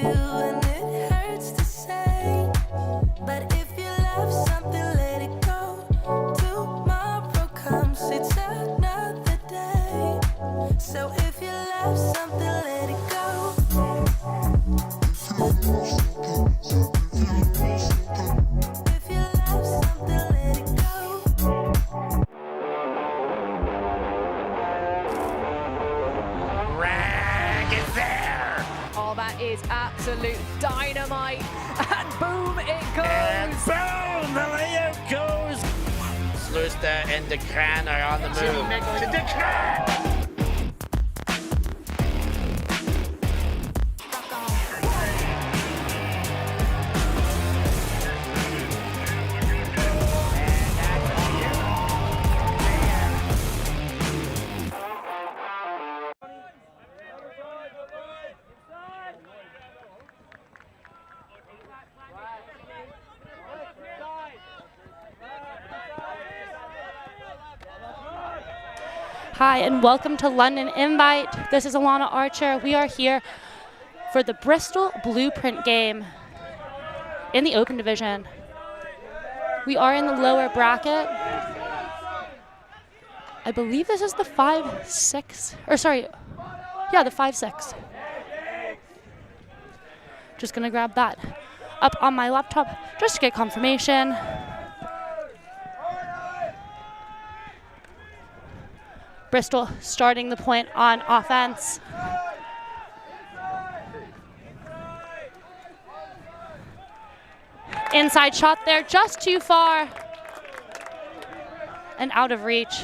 do, and it hurts to say. But if you love something, let it go. Tomorrow comes, it's another day. So if you love something, let it go. If you love something, let it go. Rag is there! Oh, that is absolute dynamite. And boom, it goes. And boom, the layout goes. Slusta and Decran are on the move. To Decran! Hi, and welcome to London Invite. This is Alana Archer. We are here for the Bristol Blueprint game in the Open Division. We are in the lower bracket. I believe this is the 5-6, or sorry, yeah, the 5-6. Just gonna grab that up on my laptop just to get confirmation. Bristol starting the point on offense. Inside shot there, just too far and out of reach.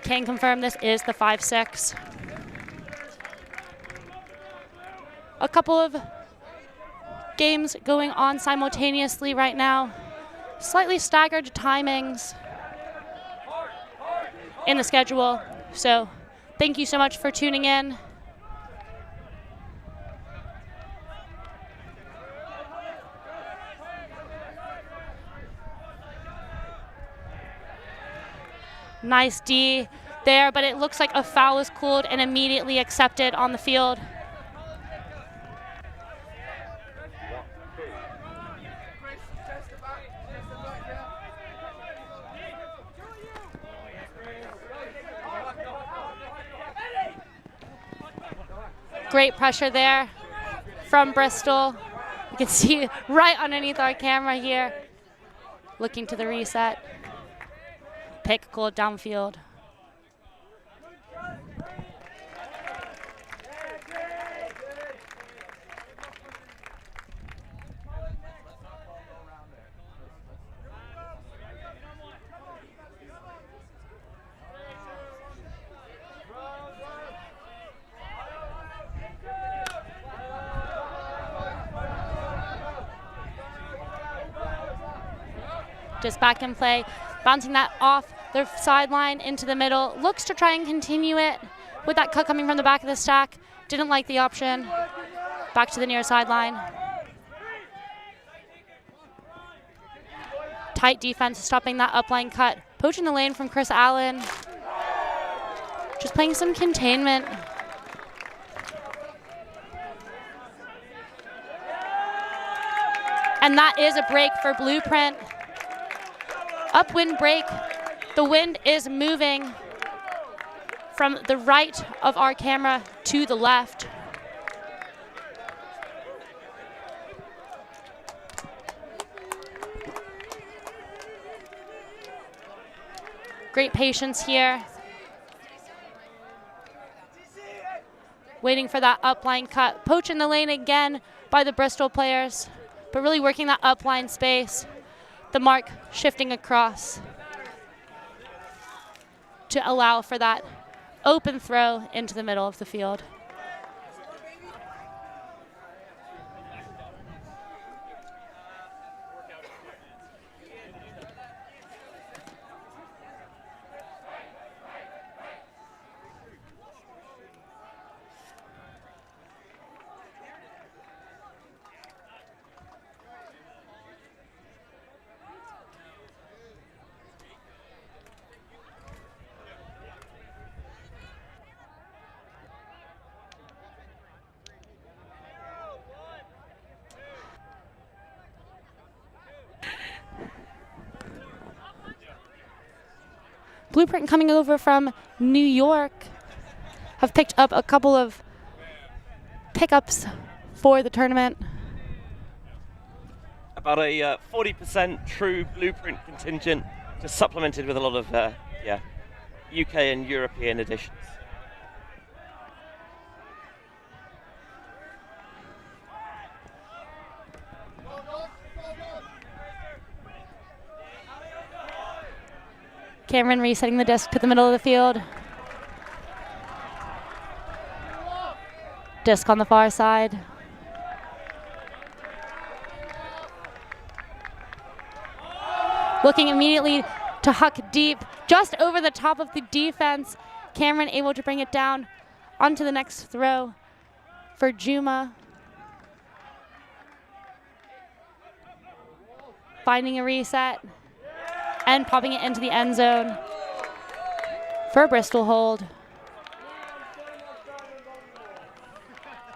Can confirm this is the 5-6. A couple of games going on simultaneously right now. Slightly staggered timings in the schedule. So thank you so much for tuning in. Nice D there, but it looks like a foul is called and immediately accepted on the field. Great pressure there from Bristol. You can see right underneath our camera here. Looking to the reset. Pick called downfield. Just back in play, bouncing that off the sideline into the middle. Looks to try and continue it with that cut coming from the back of the stack. Didn't like the option. Back to the near sideline. Tight defense, stopping that upline cut. Poaching the lane from Chris Allen. Just playing some containment. And that is a break for Blueprint. Upwind break. The wind is moving from the right of our camera to the left. Great patience here. Waiting for that upline cut. Poaching the lane again by the Bristol players, but really working that upline space. The mark shifting across to allow for that open throw into the middle of the field. Blueprint coming over from New York have picked up a couple of pickups for the tournament. About a 40% true Blueprint contingent, just supplemented with a lot of UK and European additions. Cameron resetting the disc to the middle of the field. Disc on the far side. Looking immediately to huck deep, just over the top of the defense. Cameron able to bring it down onto the next throw for Juma. Finding a reset and popping it into the end zone for a Bristol hold.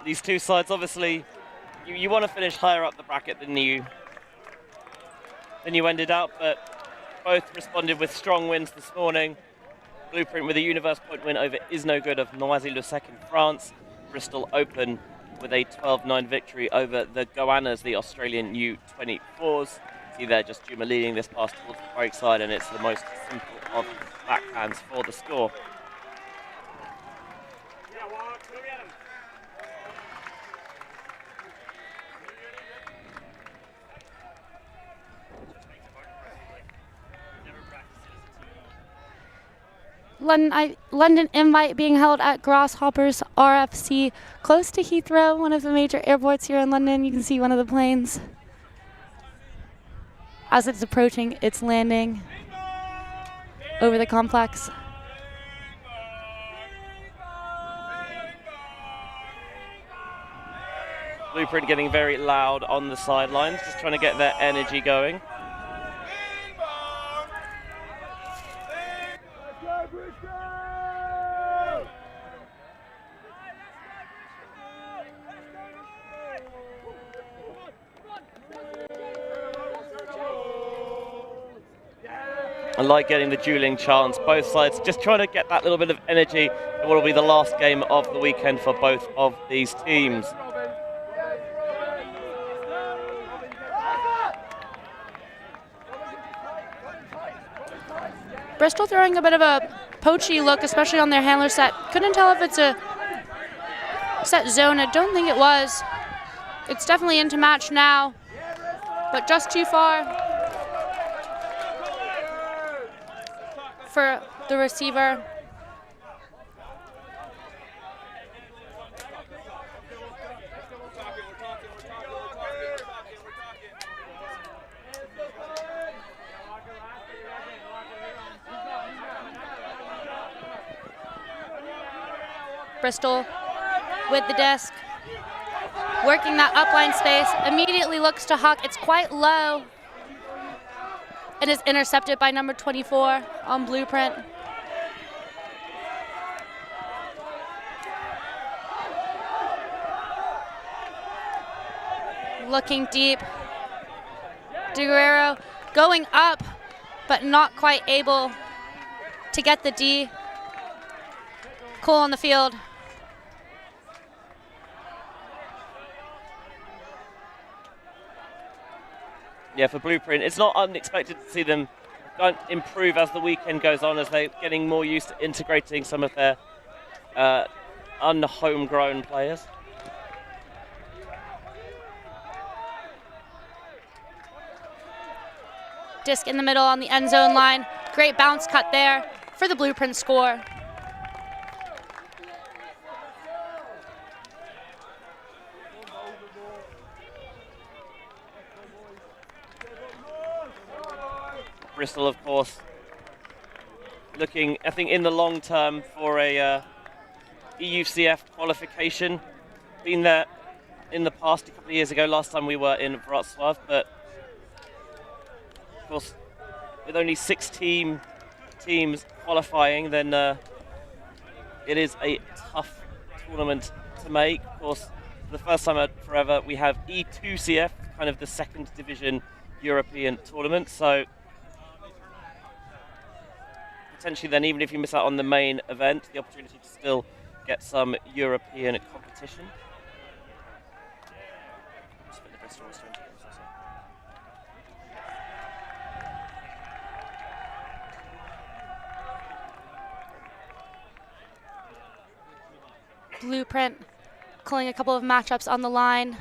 These two sides, obviously, you want to finish higher up the bracket than you ended up, but both responded with strong wins this morning. Blueprint with a universe point win over Is No Good of Noisy-le-Sec in France. Bristol Open with a 12-9 victory over the Goannas, the Australian U24s. See there, just Juma leading this pass towards the break side, and it's the most simple of backhands for the score. London Invite being held at Grasshoppers RFC, close to Heathrow, one of the major airports here in London. You can see one of the planes as it's approaching its landing over the complex. Blueprint getting very loud on the sidelines, just trying to get their energy going. I like getting the dueling chants, both sides just trying to get that little bit of energy in what will be the last game of the weekend for both of these teams. Bristol throwing a bit of a poachy look, especially on their handler set. Couldn't tell if it's a set zone. I don't think it was. It's definitely into match now, but just too far for the receiver. Bristol with the disc, working that upline space, immediately looks to huck. It's quite low and is intercepted by number 24 on Blueprint. Looking deep. De Guerrero going up, but not quite able to get the D. Cool on the field. Yeah, for Blueprint, it's not unexpected to see them improve as the weekend goes on, as they're getting more used to integrating some of their unhomegrown players. Disc in the middle on the end zone line. Great bounce cut there for the Blueprint score. Bristol, of course, looking, I think, in the long term for a EUCF qualification. Been there in the past, a couple of years ago, last time we were in Wrocław, but of course, with only 6 teams qualifying, then it is a tough tournament to make. Of course, for the first time forever, we have E2CF, kind of the second division European tournament, so potentially then, even if you miss out on the main event, the opportunity to still get some European competition. Blueprint calling a couple of matchups on the line.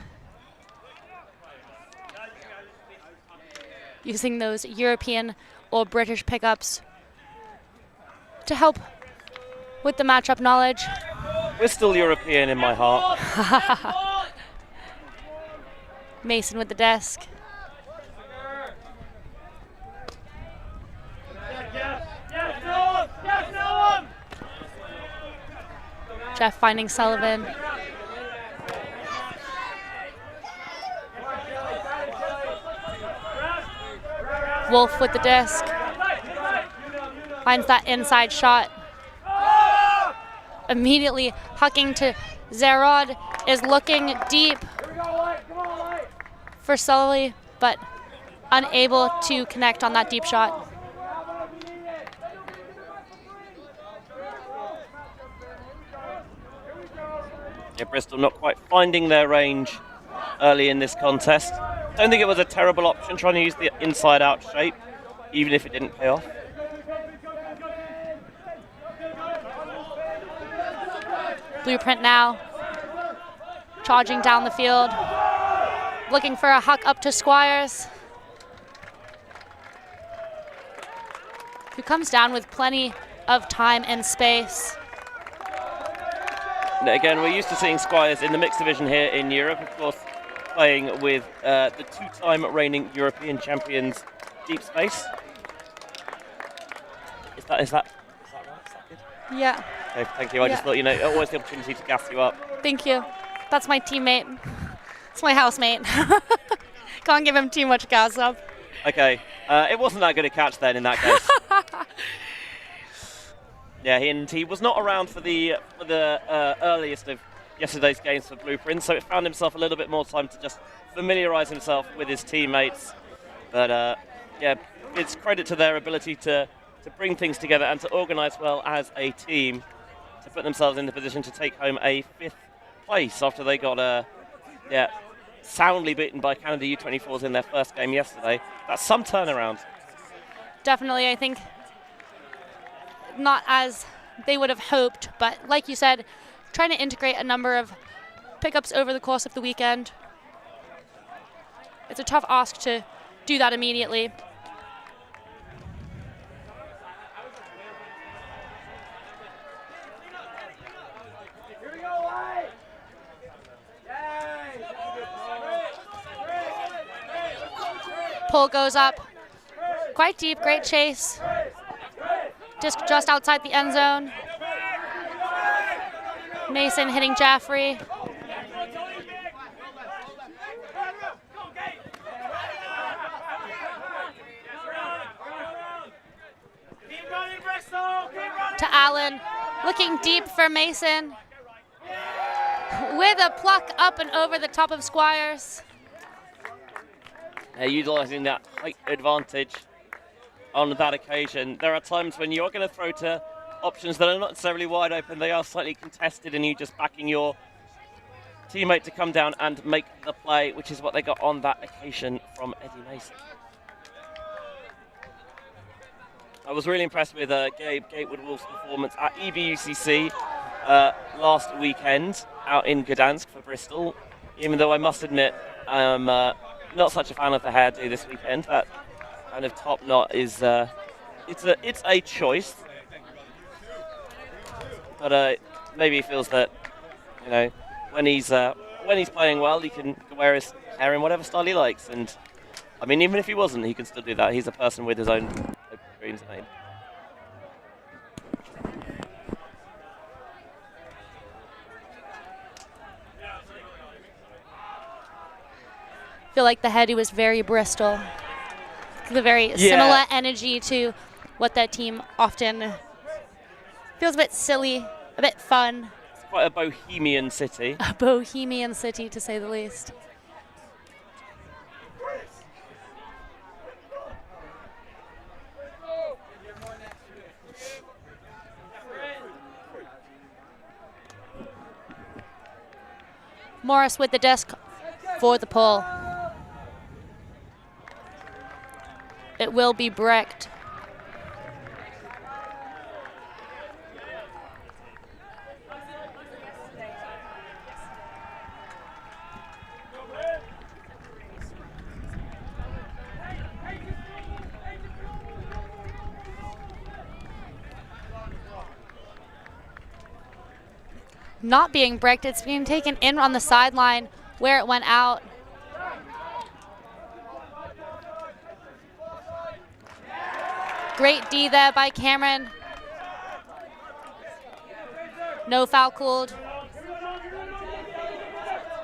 Using those European or British pickups to help with the matchup knowledge. We're still European in my heart. Mason with the desk. Jeff finding Sullivan. Wolf with the disc. Finds that inside shot. Immediately hucking to Zerod, is looking deep for Sully, but unable to connect on that deep shot. Yeah, Bristol not quite finding their range early in this contest. Don't think it was a terrible option trying to use the inside-out shape, even if it didn't pay off. Blueprint now, charging down the field, looking for a huck up to Squires, who comes down with plenty of time and space. And again, we're used to seeing Squires in the mixed division here in Europe, of course, playing with the two-time reigning European champions, Deep Space. Is that right? Is that good? Yeah. Okay, thank you. I just thought, you know, always the opportunity to gas you up. Thank you. That's my teammate. It's my housemate. Can't give him too much gas up. Okay, it wasn't that good a catch then in that case. Yeah, he was not around for the earliest of yesterday's games for Blueprint, so it found himself a little bit more time to just familiarise himself with his teammates. But yeah, it's credit to their ability to bring things together and to organise well as a team to put themselves in the position to take home a 5th place after they got soundly beaten by Canada U24s in their first game yesterday. That's some turnaround. Definitely, I think not as they would have hoped, but like you said, trying to integrate a number of pickups over the course of the weekend. It's a tough ask to do that immediately. Pull goes up, quite deep, great chase. Disc just outside the end zone. Mason hitting Jaffrey. To Allen, looking deep for Mason. With a pluck up and over the top of Squires. Utilising that height advantage on that occasion. There are times when you're going to throw to options that are not necessarily wide open, they are slightly contested, and you just backing your teammate to come down and make the play, which is what they got on that occasion from Eddie Mason. I was really impressed with Gatewood Wolf's performance at EBUCC last weekend out in Gdansk for Bristol, even though I must admit I'm not such a fan of the hairdo this weekend. That kind of top knot is it's a choice, but maybe he feels that, you know, when he's playing well, he can wear his hair in whatever style he likes. And I mean, even if he wasn't, he can still do that. He's a person with his own dreams and aims. I feel like the heady was very Bristol. The very similar energy to what that team often feels a bit silly, a bit fun. It's quite a bohemian city. A bohemian city, to say the least. Morris with the disc for the pull. It will be bricked. Not being bricked, it's being taken in on the sideline where it went out. Great D there by Cameron. No foul called.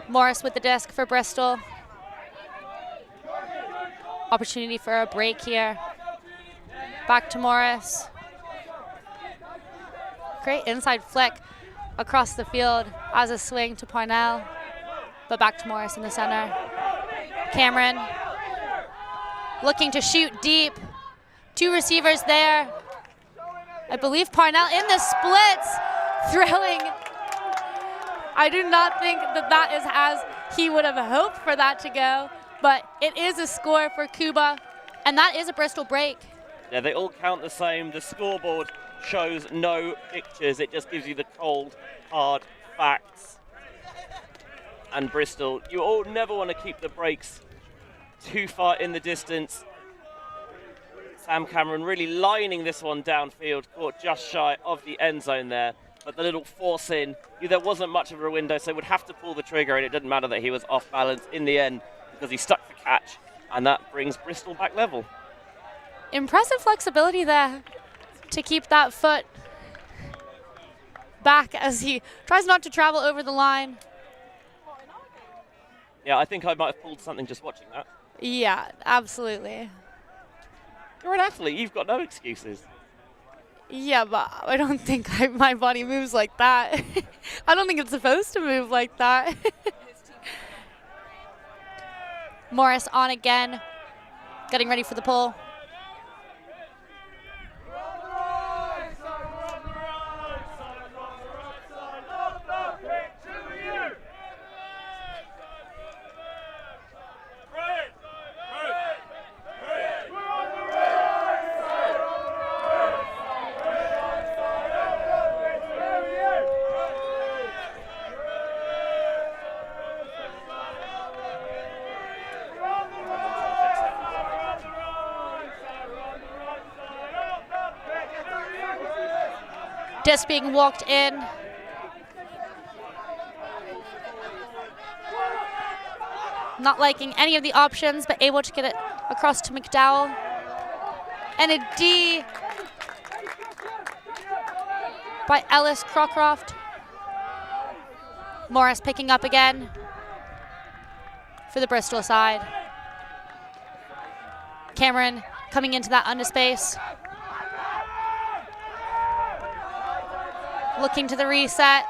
Morris with the disc for Bristol. Opportunity for a break here. Back to Morris. Great inside flick across the field as a swing to Parnell, but back to Morris in the center. Cameron looking to shoot deep. Two receivers there. I believe Parnell in the splits, throwing. I do not think that that is as he would have hoped for that to go, but it is a score for Cuba, and that is a Bristol break. Yeah, they all count the same. The scoreboard shows no pictures. It just gives you the cold, hard facts. And Bristol, you all never want to keep the breaks too far in the distance. Sam Cameron really lining this one downfield, caught just shy of the end zone there. But the little force in, there wasn't much of a window, so would have to pull the trigger, and it didn't matter that he was off balance in the end because he stuck the catch, and that brings Bristol back level. Impressive flexibility there to keep that foot back as he tries not to travel over the line. Yeah, I think I might have pulled something just watching that. Yeah, absolutely. You're an athlete, you've got no excuses. Yeah, but I don't think my body moves like that. I don't think it's supposed to move like that. Morris on again, getting ready for the pull. Disc being walked in. Not liking any of the options, but able to get it across to McDowell. And a D by Ellis Crocroft. Morris picking up again for the Bristol side. Cameron coming into that underspace. Looking to the reset.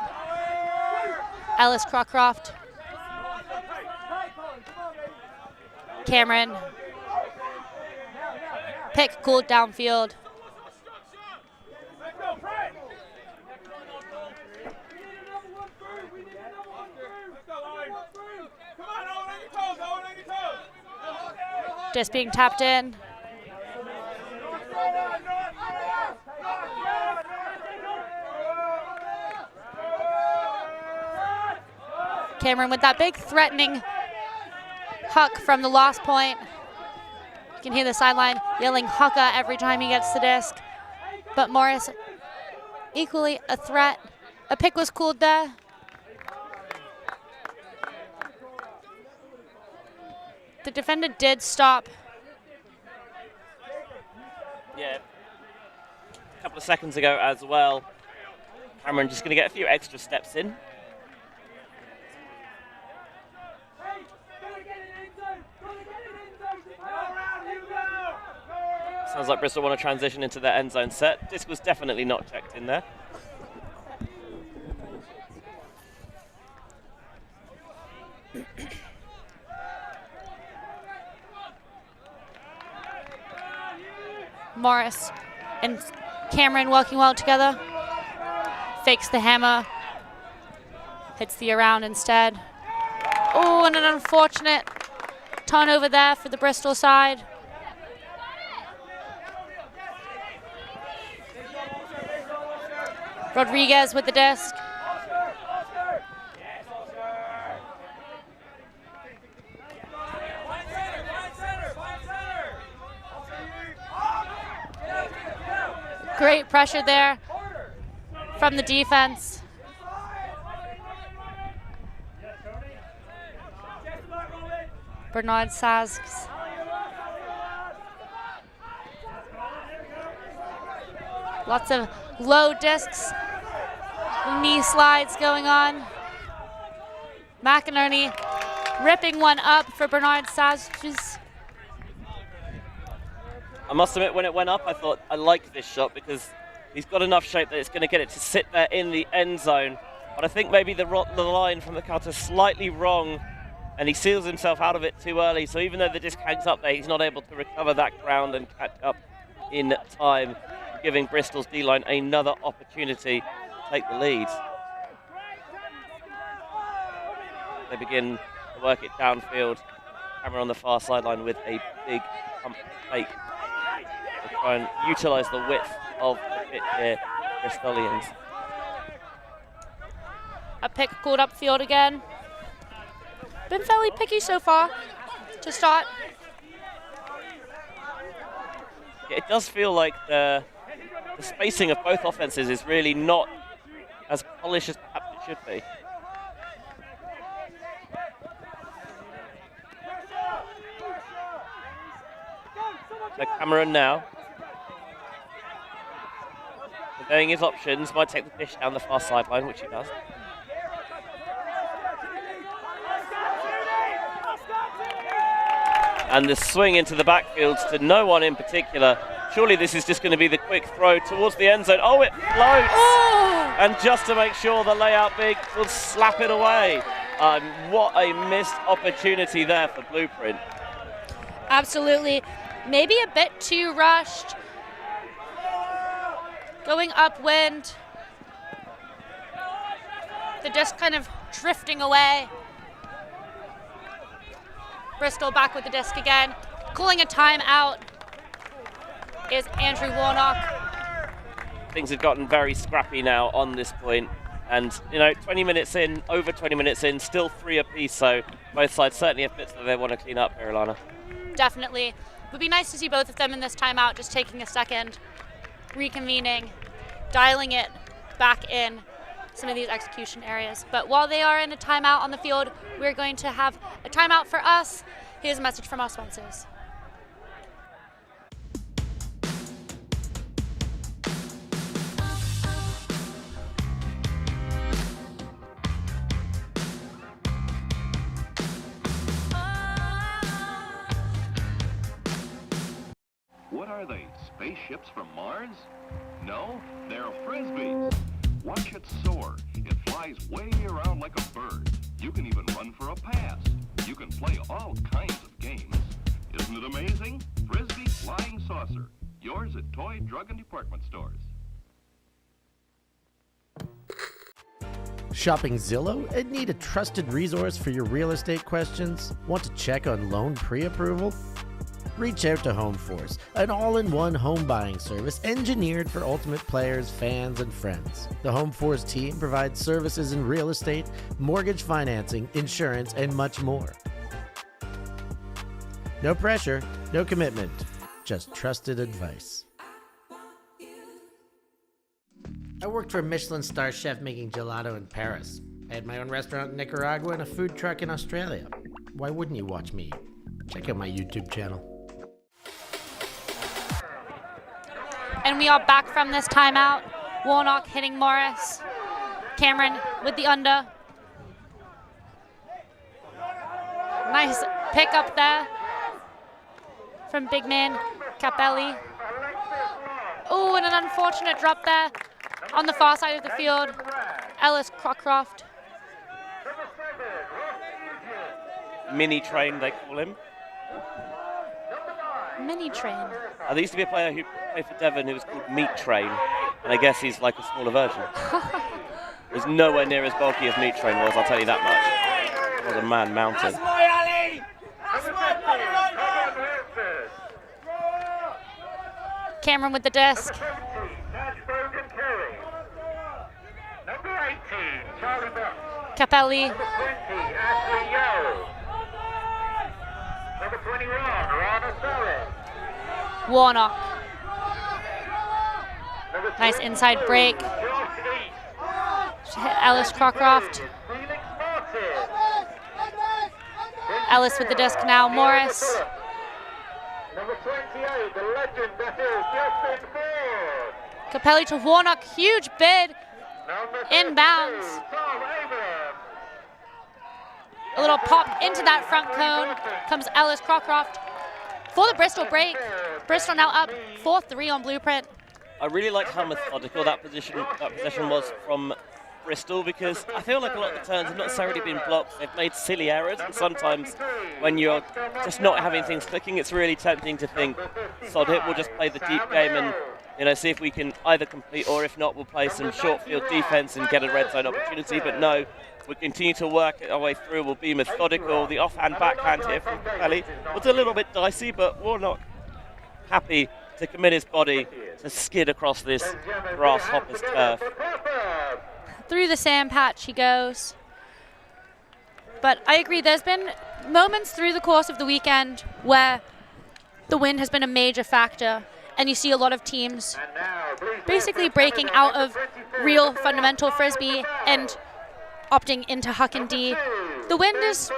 Ellis Crocroft. Cameron. Pick cooled downfield. Just being tapped in. Cameron with that big threatening huck from the lost point. You can hear the sideline yelling "Hucka" every time he gets the disc. But Morris, equally a threat. A pick was cooled there. The defender did stop. Yeah, a couple of seconds ago as well. Cameron just going to get a few extra steps in. Sounds like Bristol want to transition into their end zone set. Disc was definitely not checked in there. Morris and Cameron working well together. Fakes the hammer. Hits the around instead. Oh, and an unfortunate turnover there for the Bristol side. Rodriguez with the disc. Great pressure there from the defense. Bernard Sasks. Lots of low discs, knee slides going on. McInerney ripping one up for Bernard Sasks. I must admit, when it went up, I thought I liked this shot because he's got enough shape that it's going to get it to sit there in the end zone. But I think maybe the line from the cutter is slightly wrong, and he seals himself out of it too early. So even though the disc hangs up there, he's not able to recover that ground and catch up in time, giving Bristol's D-line another opportunity to take the lead. They begin to work it downfield. Camera on the far sideline with a big pump fake to try and utilize the width of the pitch here, Bristolians. A pick called upfield again. Been fairly picky so far to start. Yeah, it does feel like the spacing of both offenses is really not as polished as perhaps it should be. So Cameron now, surveying his options, might take the dish down the far sideline, which he does. And the swing into the backfields to no one in particular. Surely this is just going to be the quick throw towards the end zone. Oh, it floats! Oh! And just to make sure the layout big will slap it away. What a missed opportunity there for Blueprint. Absolutely. Maybe a bit too rushed. Going upwind. The disc kind of drifting away. Bristol back with the disc again. Calling a timeout is Andrew Warnock. Things have gotten very scrappy now on this point. And, you know, 20 minutes in, over 20 minutes in, still 3 apiece. So both sides certainly have bits that they want to clean up here, Ilana. Definitely. It would be nice to see both of them in this timeout, just taking a second, reconvening, dialing it back in some of these execution areas. But while they are in a timeout on the field, we're going to have a timeout for us. Here's a message from our sponsors. What are they, spaceships from Mars? No, they're Frisbees. Watch it soar. It flies way around like a bird. You can even run for a pass. You can play all kinds of games. Isn't it amazing? Frisbee Flying Saucer. Yours at toy, drug, and department stores. Shopping Zillow and need a trusted resource for your real estate questions? Want to check on loan pre-approval? Reach out to HomeForce, an all-in-one home buying service engineered for ultimate players, fans, and friends. The HomeForce team provides services in real estate, mortgage financing, insurance, and much more. No pressure, no commitment, just trusted advice. I worked for a Michelin star chef making gelato in Paris. I had my own restaurant in Nicaragua and a food truck in Australia. Why wouldn't you watch me? Check out my YouTube channel. And we are back from this timeout. Warnock hitting Morris. Cameron with the under. Nice pick up there from big man Capelli. Oh, and an unfortunate drop there on the far side of the field. Ellis Crockcroft. Mini Train, they call him. Mini Train. There used to be a player who played for Devon who was called Meat Train, and I guess he's like a smaller version. He's nowhere near as bulky as Meat Train was, I'll tell you that much. was a man mountain. Cameron with the disc. Capelli. Warnock. Nice inside break. Ellis Cockcroft. Ellis with the disc now. Morris. Capelli to Warnock. Huge bid. Inbounds. A little pop into that front cone. Comes Ellis Cockcroft for the Bristol break. Bristol now up 4-3 on Blueprint. I really like how methodical that possession was from Bristol, because I feel like a lot of the turns have not necessarily been blocked. They've made silly errors, and sometimes when you're just not having things clicking, it's really tempting to think, sod it, we'll just play the deep game and see if we can either complete, or if not, we'll play some short field defense and get a red zone opportunity. But no, we'll continue to work our way through. We'll be methodical. The offhand backhand here from Capelli was a little bit dicey, but Warnock happy to commit his body to skid across this Grasshopper's turf. Through the sand patch he goes. But I agree, there's been moments through the course of the weekend where the wind has been a major factor, and you see a lot of teams basically breaking out of real fundamental Frisbee and opting into Huck and D. The wind is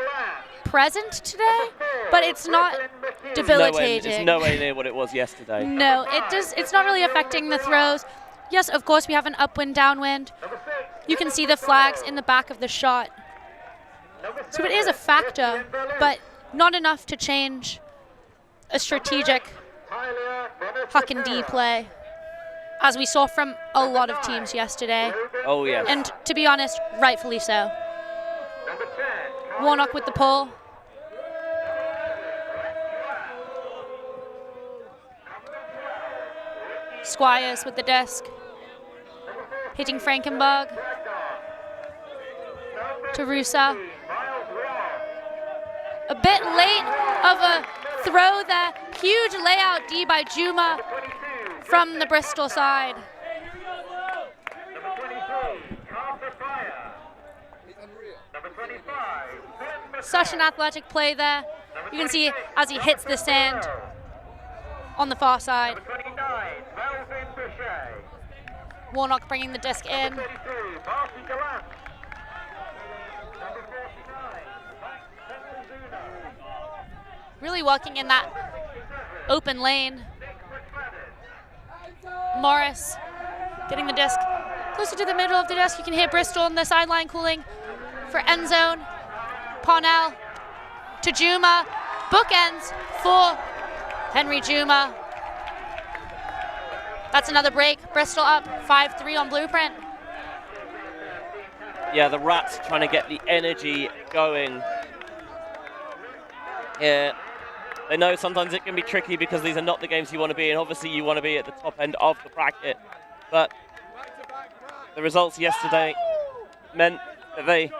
present today, but it's not debilitating. It's nowhere near what it was yesterday. No, it's not really affecting the throws. Yes, of course, we have an upwind, downwind. You can see the flags in the back of the shot. So it is a factor, but not enough to change a strategic Huck and D play, as we saw from a lot of teams yesterday. Oh, yes. And to be honest, rightfully so. Warnock with the pull. Squires with the disc. Hitting Frankenberg. To Rusa. A bit late of a throw there. Huge layout D by Juma from the Bristol side. Such an athletic play there. You can see as he hits the sand on the far side. Warnock bringing the disc in. Really working in that open lane. Morris getting the disc closer to the middle of the disc. You can hear Bristol on the sideline cooling for end zone. Parnell to Juma. Bookends for Henry Juma. That's another break. Bristol up 5-3 on Blueprint. Yeah, the Rats trying to get the energy going. Yeah, they know sometimes it can be tricky because these are not the games you want to be in. Obviously, you want to be at the top end of the bracket. But the results yesterday meant that they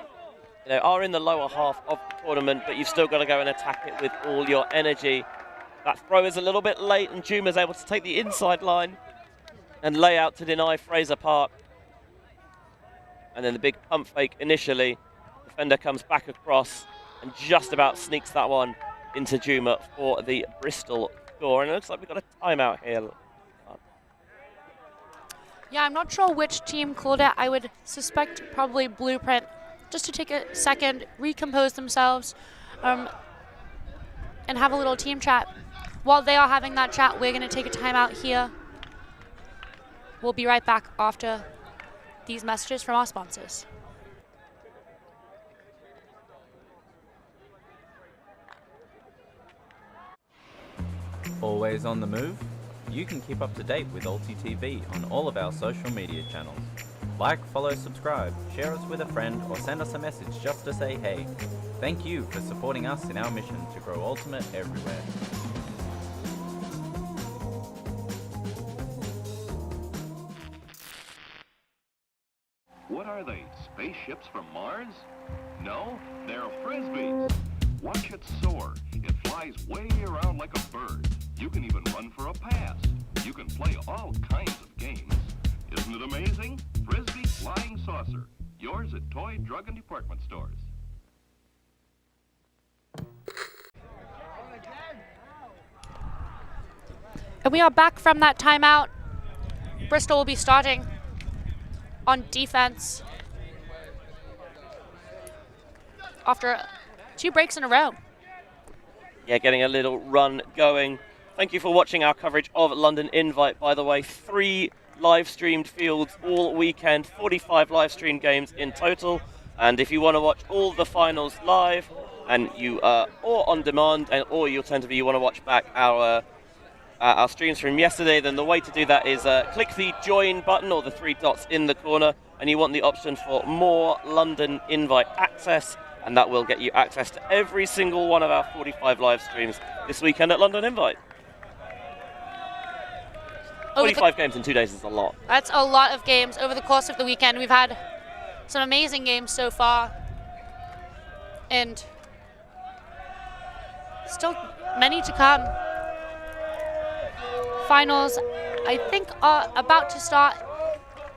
are in the lower half of the tournament, but you've still got to go and attack it with all your energy. That throw is a little bit late, and Juma's able to take the inside line and lay out to deny Fraser Park. And then the big pump fake initially. Defender comes back across and just about sneaks that one into Juma for the Bristol score. And it looks like we've got a timeout here. Yeah, I'm not sure which team called it. I would suspect probably Blueprint, just to take a second, recompose themselves, and have a little team chat. While they are having that chat, we're going to take a timeout here. We'll be right back after these messages from our sponsors. Always on the move? You can keep up to date with ULTI.TV on all of our social media channels. Like, follow, subscribe, share us with a friend, or send us a message just to say hey. Thank you for supporting us in our mission to grow Ultimate everywhere. What are they, spaceships from Mars? No, they're Frisbees. Watch it soar. It flies way around like a bird. You can even run for a pass. You can play all kinds of games. Isn't it amazing? Frisbee Flying Saucer. Yours at toy, drug, and department stores. And we are back from that timeout. Bristol will be starting on defense after 2 breaks in a row. Yeah, getting a little run going. Thank you for watching our coverage of London Invite, by the way. 3 live-streamed fields all weekend, 45 live-streamed games in total. And if you want to watch all the finals live, and you or on demand, or you alternatively you want to watch back our streams from yesterday, then the way to do that is click the join button or the 3 dots in the corner, and you want the option for more London Invite access, and that will get you access to every single one of our 45 live streams this weekend at London Invite. 45 games in 2 days is a lot. That's a lot of games over the course of the weekend. We've had some amazing games so far, and still many to come. Finals, I think, are about to start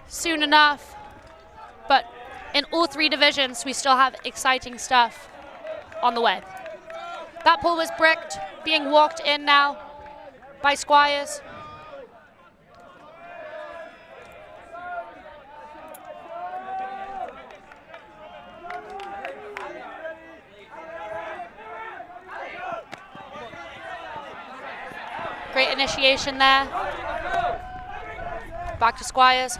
soon enough, but in all 3 divisions, we still have exciting stuff on the way. That pool was bricked, being walked in now by Squires. Great initiation there. Back to Squires.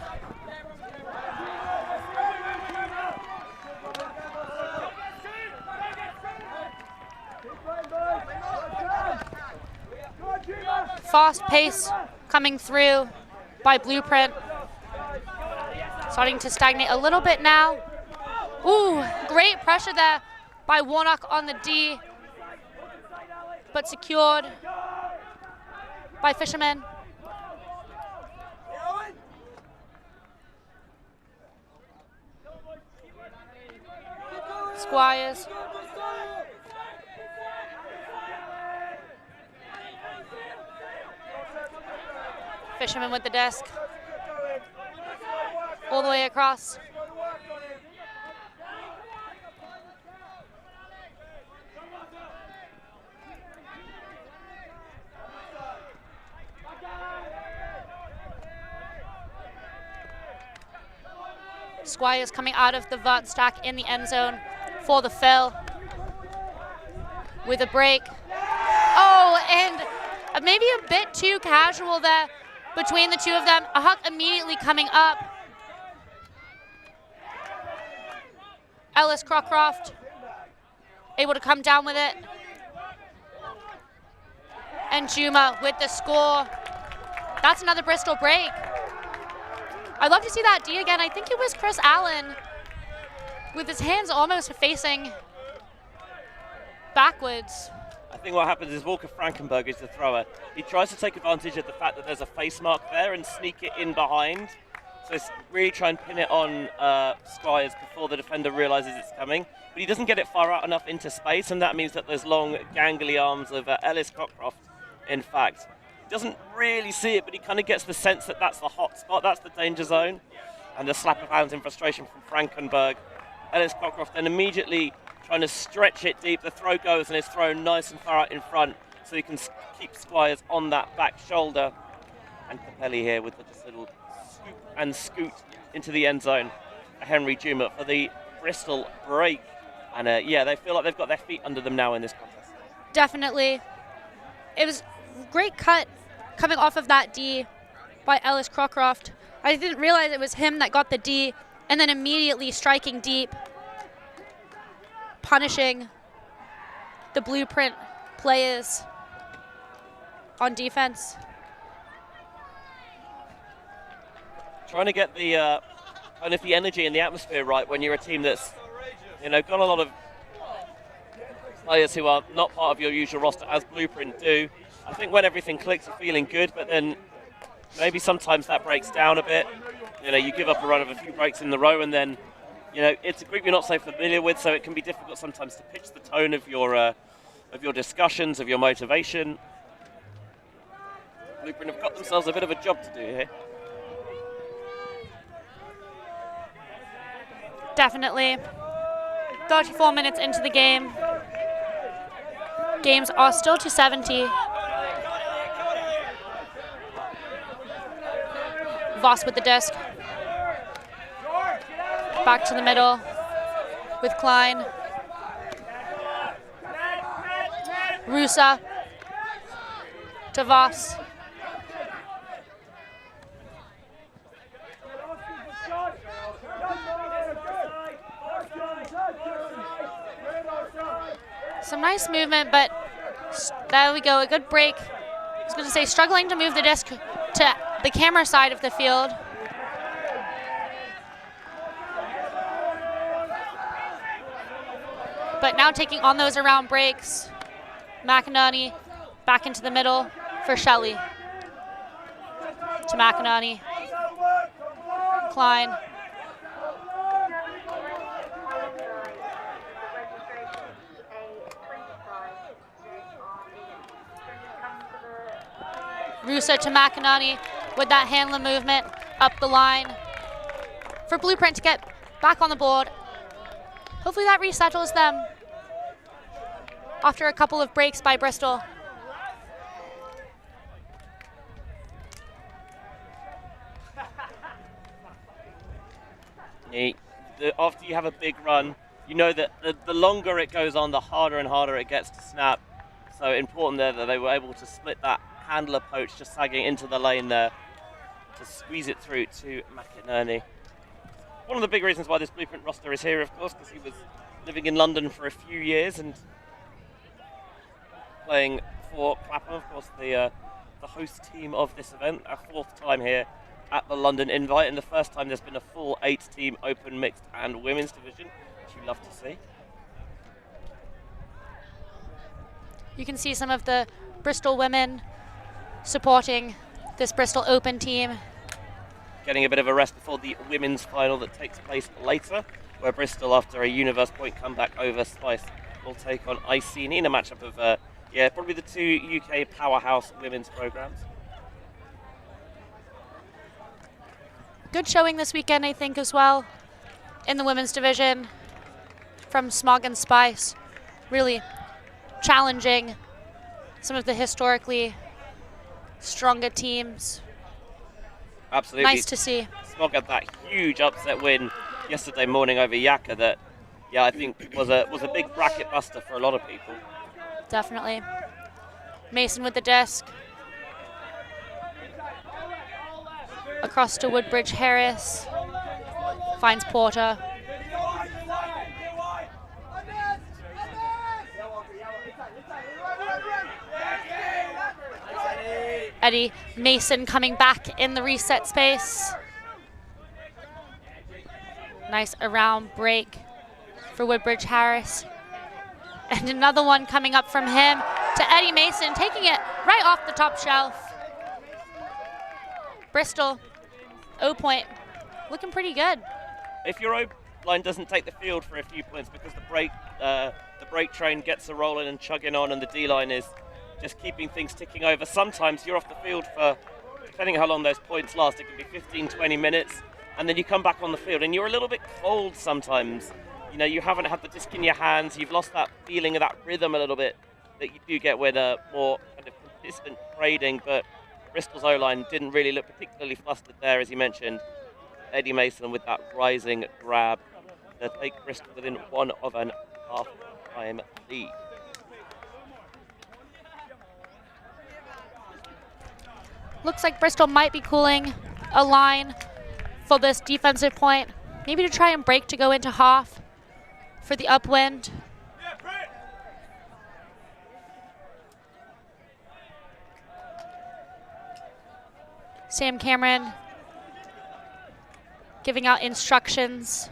Fast pace coming through by Blueprint. Starting to stagnate a little bit now. Ooh, great pressure there by Warnock on the D, but secured by Fisherman. Squires. Fisherman with the disc. All the way across. Squires coming out of the vert stack in the end zone for the fill with a break. Oh, and maybe a bit too casual there between the 2 of them. A huck immediately coming up. Ellis Crockcroft able to come down with it. And Juma with the score. That's another Bristol break. I'd love to see that D again. I think it was Chris Allen with his hands almost facing backwards. I think what happens is Walker Frankenberg is the thrower. He tries to take advantage of the fact that there's a face mark there and sneak it in behind. So it's really try and pin it on Squires before the defender realizes it's coming. But he doesn't get it far out enough into space, and that means that there's long, gangly arms of Ellis Cockcroft, in fact. Doesn't really see it, but he kind of gets the sense that that's the hot spot, that's the danger zone. And a slap of hands in frustration from Frankenberg. Ellis Cockcroft then immediately trying to stretch it deep. The throw goes and is thrown nice and far out in front, so he can keep Squires on that back shoulder. And Capelli here with just a little scoop and scoot into the end zone. Henry Juma for the Bristol break. And yeah, they feel like they've got their feet under them now in this contest. Definitely. It was a great cut coming off of that D by Ellis Crockcroft. I didn't realize it was him that got the D, and then immediately striking deep, punishing the Blueprint players on defense. Trying to get the kind of the energy and the atmosphere right when you're a team that's, you know, got a lot of players who are not part of your usual roster, as Blueprint do. I think when everything clicks, you're feeling good, but then maybe sometimes that breaks down a bit. You know, you give up a run of a few breaks in the row, and then you know, it's a group you're not so familiar with, so it can be difficult sometimes to pitch the tone of your discussions, of your motivation. Blueprint have got themselves a bit of a job to do here. Definitely. 34 minutes into the game. Games are still 270. Voss with the disc. Back to the middle with Klein. Rusa to Voss. Some nice movement, but there we go, a good break. I was going to say, struggling to move the disc to the camera side of the field. But now taking on those around breaks. McInerney back into the middle for Shelley. To McInerney. Klein. Russo to McInerney with that handler movement up the line for Blueprint to get back on the board. Hopefully that resettles them after a couple of breaks by Bristol. After you have a big run, you know that the longer it goes on, the harder and harder it gets to snap. So important there that they were able to split that handler poach, just sagging into the lane there to squeeze it through to McInerney. One of the big reasons why this Blueprint roster is here, of course, because he was living in London for a few years and playing for Clapham, of course, the host team of this event. Our 4th time here at the London Invite, and the first time there's been a full 8-team open, mixed and women's division, which you love to see. You can see some of the Bristol women supporting this Bristol Open team. Getting a bit of a rest before the women's final that takes place later, where Bristol, after a Universe Point comeback over Spice, will take on Iceni in a matchup of, probably the 2 UK powerhouse women's programs. Good showing this weekend, I think, as well, in the women's division from Smog and Spice. Really challenging some of the historically stronger teams. Absolutely. Nice to see. Smog had that huge upset win yesterday morning over Yaka that, I think was a big bracket buster for a lot of people. Definitely. Mason with the disc. Across to Woodbridge Harris. Finds Porter. Eddie Mason coming back in the reset space. Nice around break for Woodbridge Harris. And another one coming up from him to Eddie Mason, taking it right off the top shelf. Bristol, O-point, looking pretty good. If your O-line doesn't take the field for a few points because the break train gets a rolling and chugging on and the D-line is just keeping things ticking over, sometimes you're off the field for, depending how long those points last, it can be 15, 20 minutes, and then you come back on the field and you're a little bit cold sometimes. You know, you haven't had the disc in your hands, you've lost that feeling of that rhythm a little bit that you do get with a more kind of consistent trading, but Bristol's O-line didn't really look particularly flustered there, as you mentioned. Eddie Mason with that rising grab to take Bristol within 1.5 time lead. Looks like Bristol might be cooling a line for this defensive point. Maybe to try and break to go into half for the upwind. Sam Cameron giving out instructions.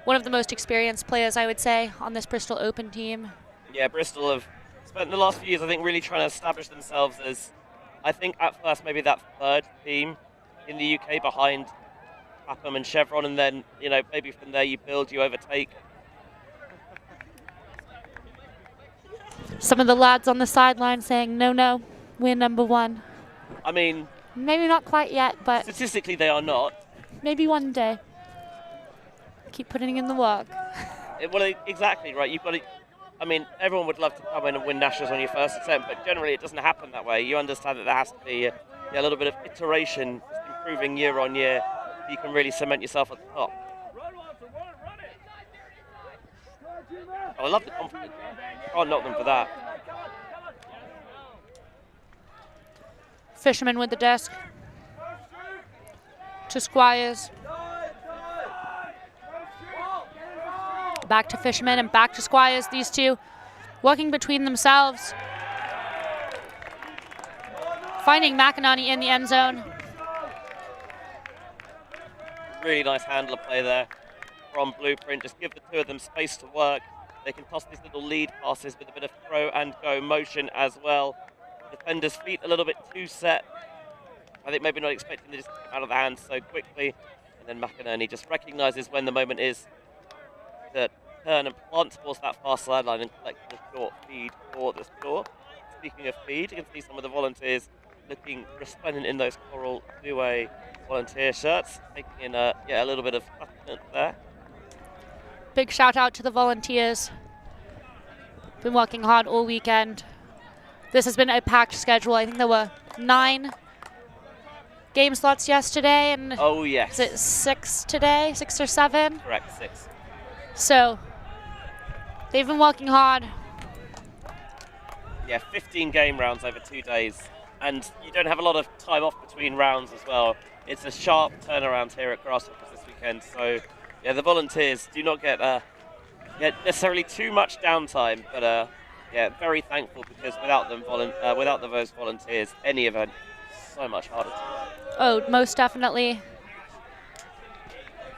One of the most experienced players, I would say, on this Bristol Open team. Yeah, Bristol have spent the last few years, I think, really trying to establish themselves as, I think at first maybe that 3rd team in the UK behind Clapham and Chevron, and then, you know, maybe from there you build, you overtake. Some of the lads on the sideline saying, no, we're number one. I mean, maybe not quite yet, but statistically they are not. maybe one day. Keep putting in the work. Well, exactly right. You've got to. I mean, everyone would love to come in and win nationals on your first attempt, but generally it doesn't happen that way. You understand that there has to be a little bit of iteration, improving year on year. So you can really cement yourself at the top. Oh, I love the confidence. Can't knock them for that. Fisherman with the disc. To Squires. Back to Fisherman and back to Squires. These two working between themselves. Finding McInerney in the end zone. Really nice handler play there from Blueprint. Just give the two of them space to work. They can toss these little lead passes with a bit of throw and go motion as well. Defender's feet a little bit too set. I think maybe not expecting to just get out of the hands so quickly. And then McInerney just recognises when the moment is to turn and plant towards that far sideline and collect the short feed for the score. Speaking of feed, you can see some of the volunteers looking resplendent in those coral two-way volunteer shirts, taking in a little bit of sustenance there. Big shout out to the volunteers. Been working hard all weekend. This has been a packed schedule. I think there were 9 game slots yesterday, and oh yes, is it 6 today? 6 or 7? Correct, 6. So they've been working hard. Yeah, 15 game rounds over 2 days, and you don't have a lot of time off between rounds as well. It's a sharp turnaround here at Grasshopper this weekend, so yeah, the volunteers do not get necessarily too much downtime, but yeah, very thankful, because without them, without those volunteers, any event is so much harder to run. Oh, most definitely.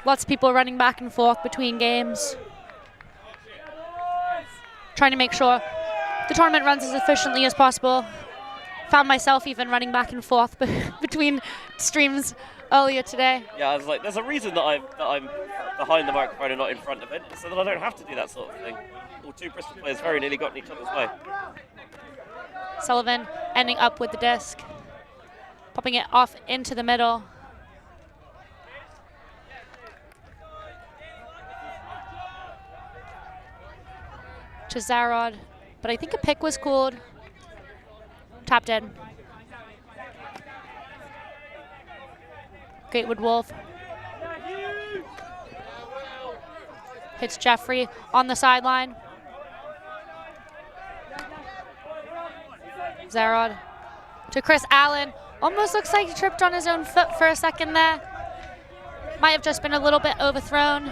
Lots of people running back and forth between games. Trying to make sure the tournament runs as efficiently as possible. Found myself even running back and forth between streams earlier today. Yeah, I was like, there's a reason that I'm behind the microphone and not in front of it, so that I don't have to do that sort of thing. All 2 Bristol players very nearly got in each other's way. Sullivan ending up with the disc. Popping it off into the middle. To Zarod, but I think a pick was called. Tapped in. Gatewood Wolf. Hits Jeffrey on the sideline. Zarod to Chris Allen. Almost looks like he tripped on his own foot for a second there. Might have just been a little bit overthrown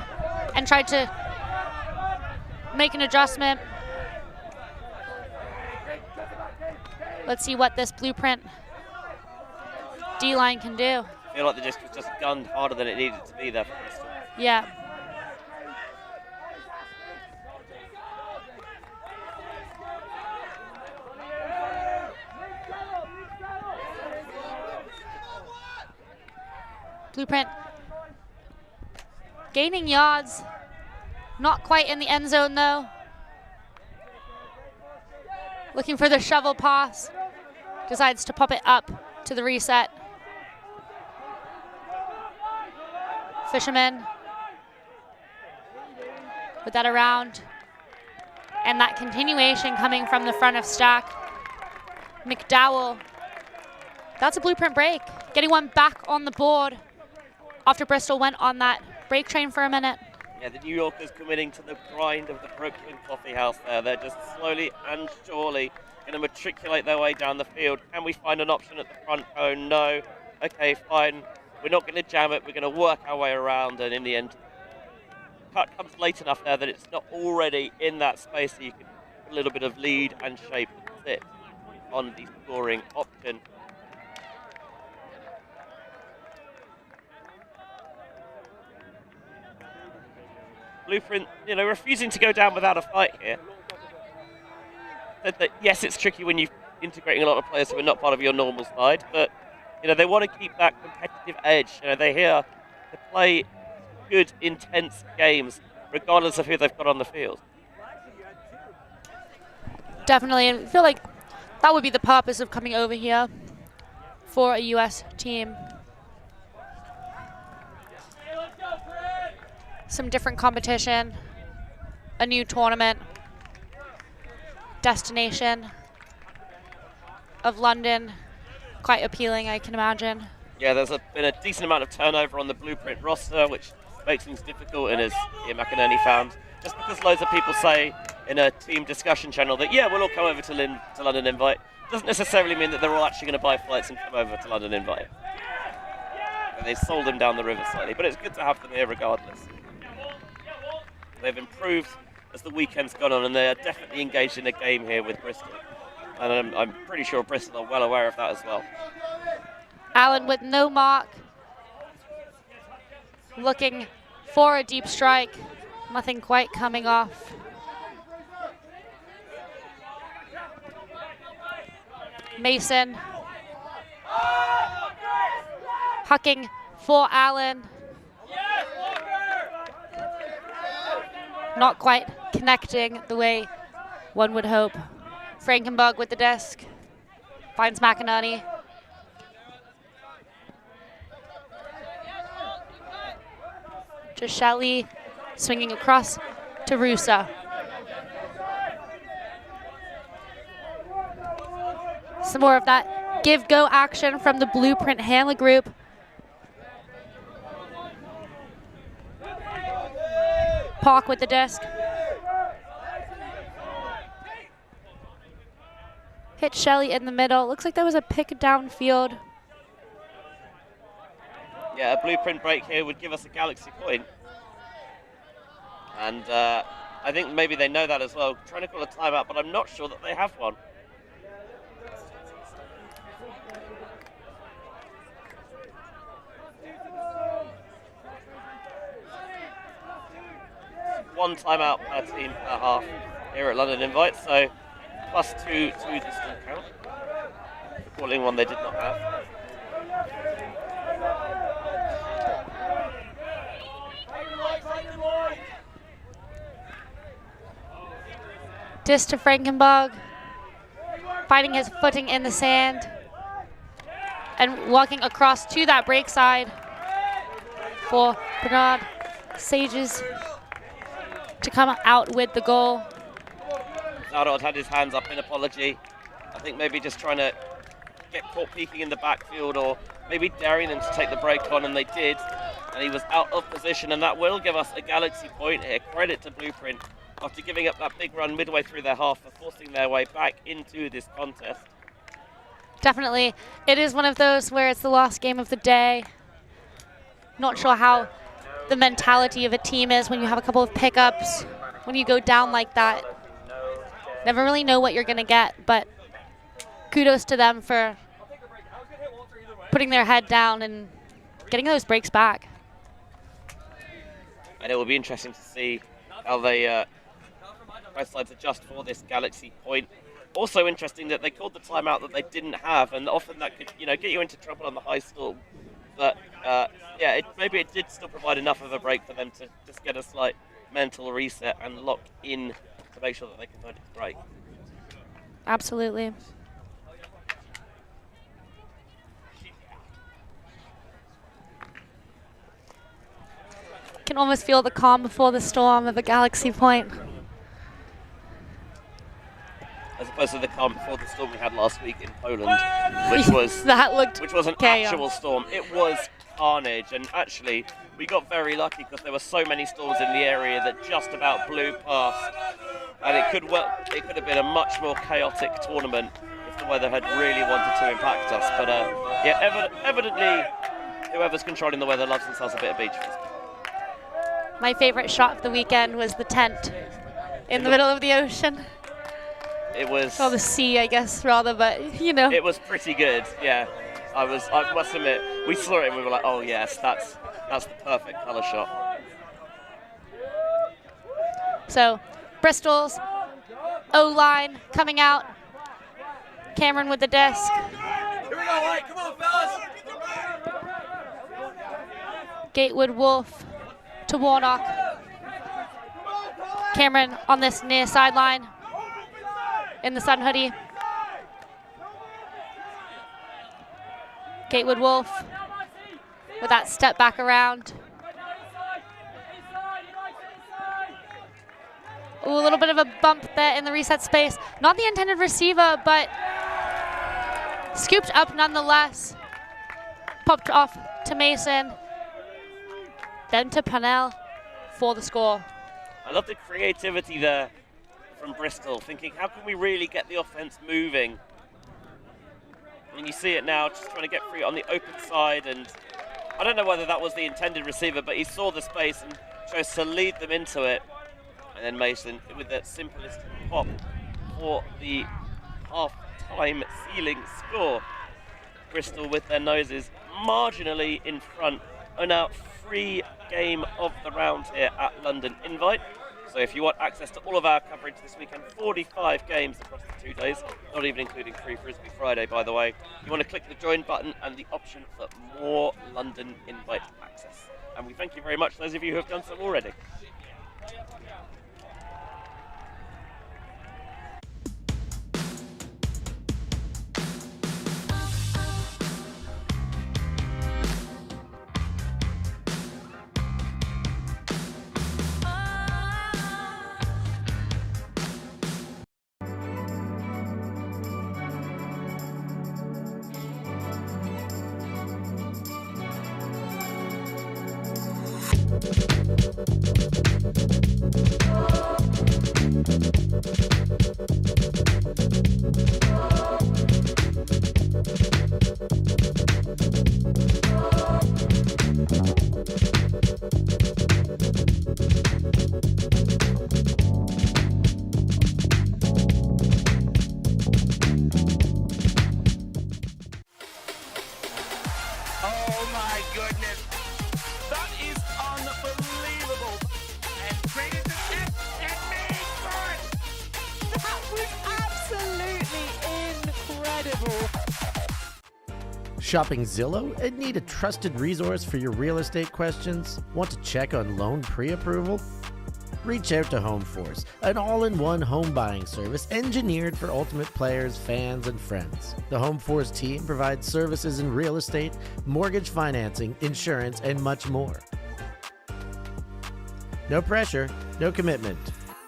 and tried to make an adjustment. Let's see what this Blueprint D-line can do. I feel like the disc was just gunned harder than it needed to be there for Bristol. Yeah. Blueprint gaining yards. Not quite in the end zone though. Looking for the shovel pass. Decides to pop it up to the reset. Fisherman with that around. And that continuation coming from the front of stack. McDowell. That's a Blueprint break. Getting one back on the board after Bristol went on that break train for a minute. Yeah, the New Yorkers committing to the grind of the Brooklyn Coffee House there. They're just slowly and surely going to matriculate their way down the field. Can we find an option at the front? Oh, no. Okay, fine. We're not going to jam it. We're going to work our way around, and in the end, cut comes late enough there that it's not already in that space, so you can put a little bit of lead and shape sit on the scoring option. Blueprint, refusing to go down without a fight here. That yes, it's tricky when you're integrating a lot of players who are not part of your normal side, but they want to keep that competitive edge. They hear to play good, intense games, regardless of who they've got on the field. Definitely, and I feel like that would be the purpose of coming over here for a US team. Some different competition, a new tournament, destination of London, quite appealing, I can imagine. Yeah, there's been a decent amount of turnover on the Blueprint roster, which makes things difficult, and as Ian McInerney found, just because loads of people say in a team discussion channel that, yeah, we'll all come over to London Invite, doesn't necessarily mean that they're all actually going to buy flights and come over to London Invite. And they sold them down the river slightly, but it's good to have them here regardless. They've improved as the weekend's gone on, and they are definitely engaged in a game here with Bristol. And I'm pretty sure Bristol are well aware of that as well. Allen with no mark, looking for a deep strike, nothing quite coming off. Mason hucking for Allen. Not quite connecting the way one would hope. Frankenberg with the disc, finds McInerney. To Shelley, swinging across to Rusa. Some more of that give-go action from the Blueprint handler group. Park with the disc. Hit Shelley in the middle. Looks like there was a pick downfield. Yeah, a Blueprint break here would give us a Galaxy point. And I think maybe they know that as well. Trying to call a timeout, but I'm not sure that they have one. One timeout per team per half here at London Invite, so +2 to distant count. Calling one they did not have. Disc to Frankenberg, finding his footing in the sand and walking across to that break side for Bernard Sages to come out with the goal. Narod had his hands up in apology. I think maybe just trying to get caught peeking in the backfield, or maybe daring them to take the break on, and they did. And he was out of position, and that will give us a Galaxy point here. Credit to Blueprint after giving up that big run midway through their half for forcing their way back into this contest. Definitely. It is one of those where it's the last game of the day. Not sure how the mentality of a team is when you have a couple of pickups, when you go down like that. Never really know what you're going to get, but kudos to them for putting their head down and getting those breaks back. And it will be interesting to see how they both sides adjust for this Galaxy point. Also interesting that they called the timeout that they didn't have, and often that could, get you into trouble on the high storm. But yeah, maybe it did still provide enough of a break for them to just get a slight mental reset and lock in to make sure that they can find a break. Absolutely. Can almost feel the calm before the storm of a Galaxy point. As opposed to the calm before the storm we had last week in Poland, which was an chaos. actual storm. It was carnage, and actually we got very lucky because there were so many storms in the area that just about blew past, and it could have been a much more chaotic tournament if the weather had really wanted to impact us. But yeah, evidently whoever's controlling the weather loves themselves a bit of beach frisbee. My favorite shot of the weekend was the tent in the middle of the ocean. It was... Or the sea, I guess, rather, but, It was pretty good, yeah. I must admit, we saw it and we were like, oh yes, that's the perfect colour shot. So, Bristol's O-line coming out. Cameron with the disc. Here we go, all right, come on, fellas. Gatewood Wolf to Warnock. Cameron on this near sideline in the sun hoodie. Gatewood Wolf with that step back around. Ooh, a little bit of a bump there in the reset space. Not the intended receiver, but scooped up nonetheless. Popped off to Mason. Then to Pannell for the score. I love the creativity there from Bristol, thinking how can we really get the offense moving? And you see it now, just trying to get free on the open side, and I don't know whether that was the intended receiver, but he saw the space and chose to lead them into it. And then Mason with the simplest pop for the half-time ceiling score. Bristol with their noses marginally in front on our free game of the round here at London Invite. So if you want access to all of our coverage this weekend, 45 games across the 2 days, not even including free Frisbee Friday, by the way, you want to click the join button and the option for more London Invite access. And we thank you very much, those of you who have done so already. Oh my goodness. That is unbelievable. And credit to Stef and made for it. That was absolutely incredible. Shopping Zillow and need a trusted resource for your real estate questions? Want to check on loan pre-approval? Reach out to HomeForce, an all-in-one home buying service engineered for ultimate players, fans, and friends. The HomeForce team provides services in real estate, mortgage financing, insurance, and much more. No pressure, no commitment,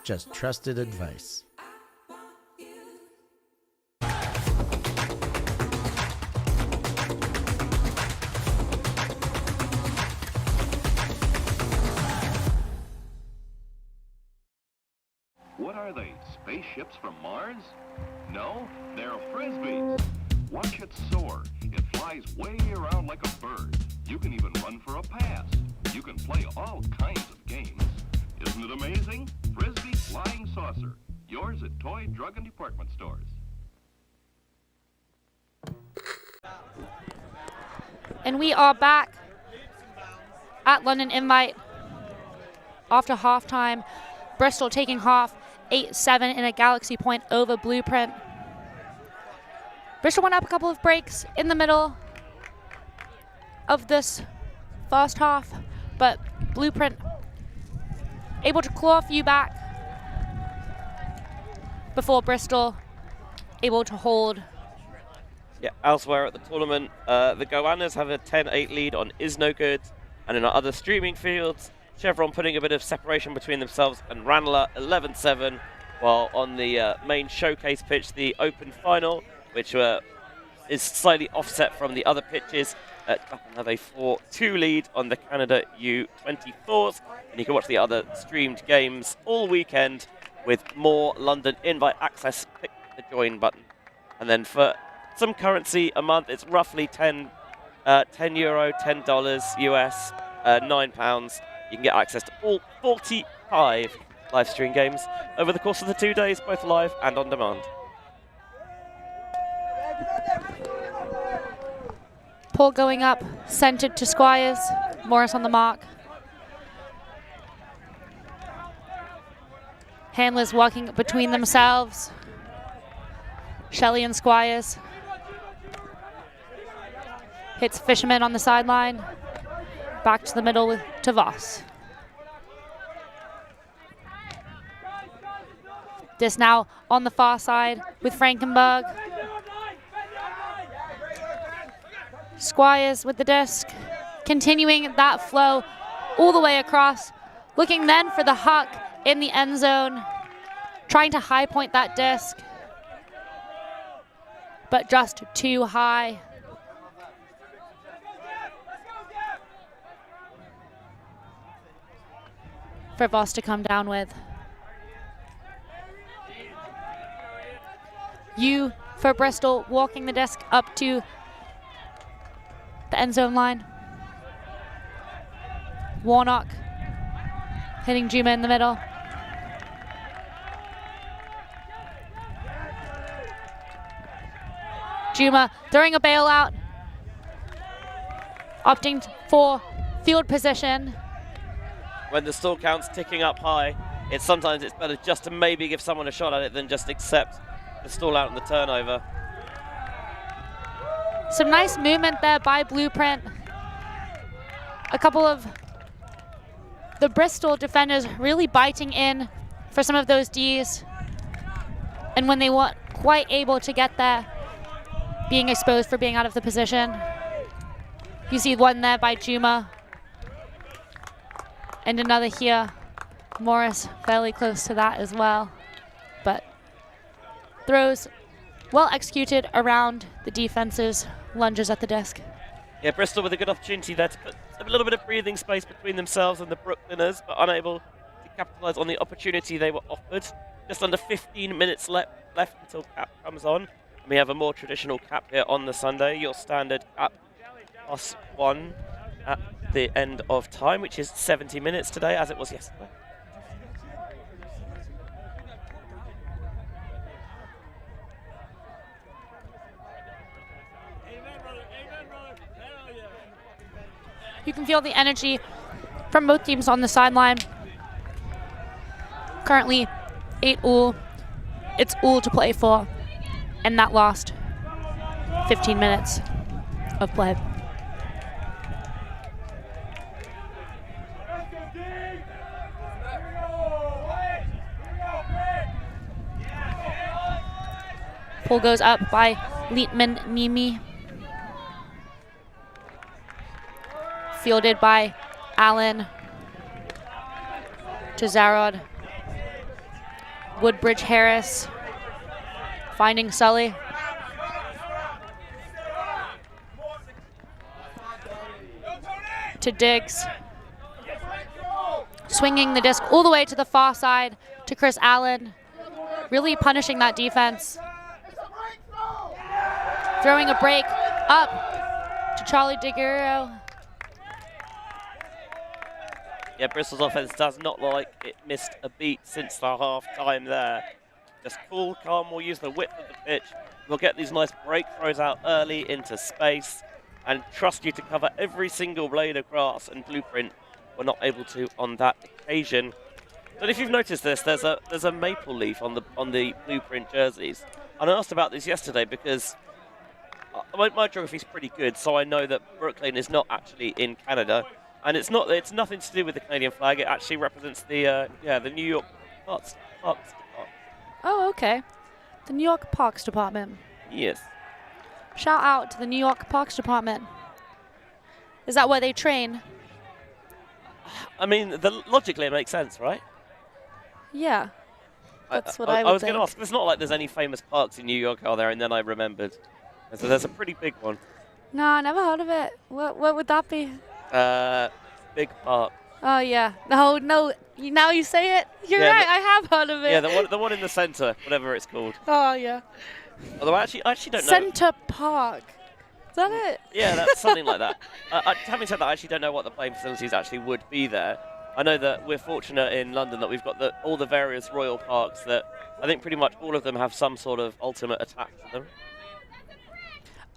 just trusted advice. What are they, spaceships from Mars? No, they're Frisbees. Watch it soar. It flies way around like a bird. You can even run for a pass. You can play all kinds of games. Isn't it amazing? Frisbee Flying Saucer. Yours at toy, drug, and department stores. And we are back at London Invite after halftime. Bristol taking half 8-7 in a Galaxy point over Blueprint. Bristol went up a couple of breaks in the middle of this first half, but Blueprint able to claw a few back before Bristol able to hold. Yeah, elsewhere at the tournament, the Goannas have a 10-8 lead on Is No Good, and in our other streaming fields, Chevron putting a bit of separation between themselves and Ranelagh 11-7, while on the main showcase pitch, the open final, which is slightly offset from the other pitches, have a 4-2 lead on the Canada U24s, and you can watch the other streamed games all weekend with more London Invite access. Click the join button. And then for some currency a month, it's roughly €10, $10 US, £9. You can get access to all 45 live stream games over the course of the 2 days, both live and on demand. Paul going up, centered to Squires. Morris on the mark. Handlers working between themselves. Shelley and Squires. Hits Fisherman on the sideline. Back to the middle to Voss. This now on the far side with Frankenberg. Squires with the disc. Continuing that flow all the way across. Looking then for the huck in the end zone. Trying to high point that disc. But just too high. For Voss to come down with. You for Bristol walking the disc up to the end zone line. Warnock hitting Juma in the middle. Juma throwing a bailout. Opting for field position. When the stall count's ticking up high, sometimes it's better just to maybe give someone a shot at it than just accept the stall out and the turnover. Some nice movement there by Blueprint. A couple of the Bristol defenders really biting in for some of those Ds. And when they weren't quite able to get there, being exposed for being out of the position. You see one there by Juma. And another here. Morris fairly close to that as well. But throws well executed around the defense's lunges at the disc. Yeah, Bristol with a good opportunity there to put a little bit of breathing space between themselves and the Brooklyners, but unable to capitalize on the opportunity they were offered. Just under 15 minutes left until cap comes on. And we have a more traditional cap here on the Sunday, your standard cap +1 at the end of time, which is 70 minutes today, as it was yesterday. You can feel the energy from both teams on the sideline. Currently 8 all. It's all to play for in that last 15 minutes of play. Pull goes up by Lietman Nimi. Fielded by Allen to Zarod. Woodbridge Harris finding Sully. To Diggs. Swinging the disc all the way to the far side to Chris Allen. Really punishing that defense. Throwing a break up to Charlie DeGuerro. Yeah, Bristol's offense does not look like it missed a beat since the half time there. Just cool, calm, we'll use the width of the pitch. We'll get these nice break throws out early into space and trust you to cover every single blade of grass, and Blueprint were not able to on that occasion. But if you've noticed this, there's a maple leaf on the Blueprint jerseys. And I asked about this yesterday because my geography's pretty good, so I know that Brooklyn is not actually in Canada. And it's nothing to do with the Canadian flag. It actually represents the New York Parks Department. Oh, okay. The New York Parks Department. Yes. Shout out to the New York Parks Department. Is that where they train? I mean, logically it makes sense, right? Yeah. That's what I would think. I was going to ask. It's not like there's any famous parks in New York, are there? And then I remembered. And so there's a pretty big one. No, I never heard of it. What would that be? Big Park. Oh yeah. No. Now you say it. You're right. I have heard of it. Yeah, the one in the centre, whatever it's called. Oh yeah. Although I actually don't know. Centre Park. Is that it? Yeah, that's something like that. Having said that, I actually don't know what the playing facilities actually would be there. I know that we're fortunate in London that we've got all the various royal parks that I think pretty much all of them have some sort of ultimate attached to them.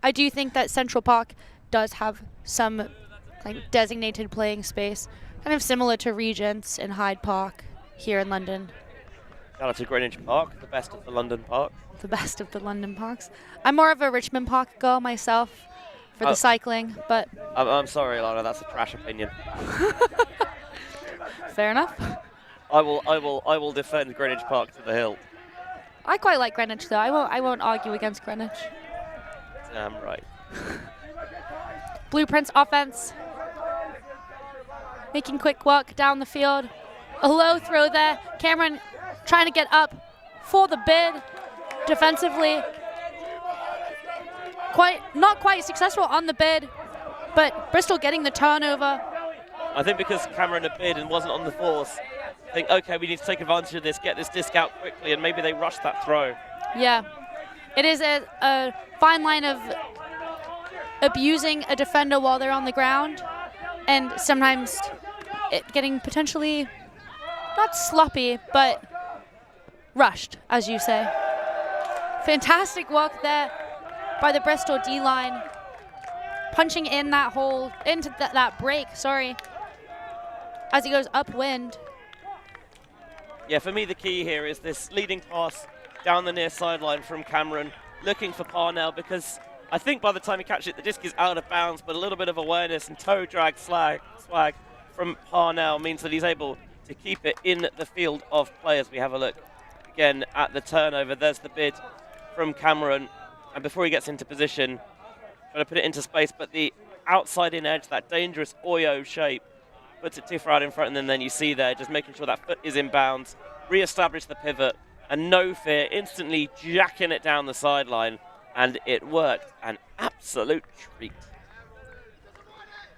I do think that Central Park does have some designated playing space, kind of similar to Regent's and Hyde Park here in London. Shout out to Greenwich Park, the best of the London parks. The best of the London parks. I'm more of a Richmond Park girl myself for the cycling, but I'm sorry, Lana, that's a trash opinion. fair enough. I will defend Greenwich Park to the hilt. I quite like Greenwich, though. I won't argue against Greenwich. Damn right. Blueprint's offense. Making quick work down the field. A low throw there. Cameron trying to get up for the bid. Defensively. Not quite successful on the bid, but Bristol getting the turnover. I think because Cameron had bid and wasn't on the force, I think, okay, we need to take advantage of this, get this disc out quickly, and maybe they rushed that throw. Yeah. It is a fine line of abusing a defender while they're on the ground, and sometimes it getting potentially not sloppy, but rushed, as you say. Fantastic work there by the Bristol D-line, punching in that hole, into that break, sorry, as he goes upwind. Yeah, for me the key here is this leading pass down the near sideline from Cameron, looking for Parnell, because I think by the time he catches it, the disc is out of bounds, but a little bit of awareness and toe drag swag from Parnell means that he's able to keep it in the field of players. We have a look again at the turnover. There's the bid from Cameron, and before he gets into position, trying to put it into space, but the outside in edge, that dangerous Oyo shape, puts it too far out in front, and then you see there, just making sure that foot is in bounds, re-establish the pivot, and no fear, instantly jacking it down the sideline, and it worked. An absolute treat.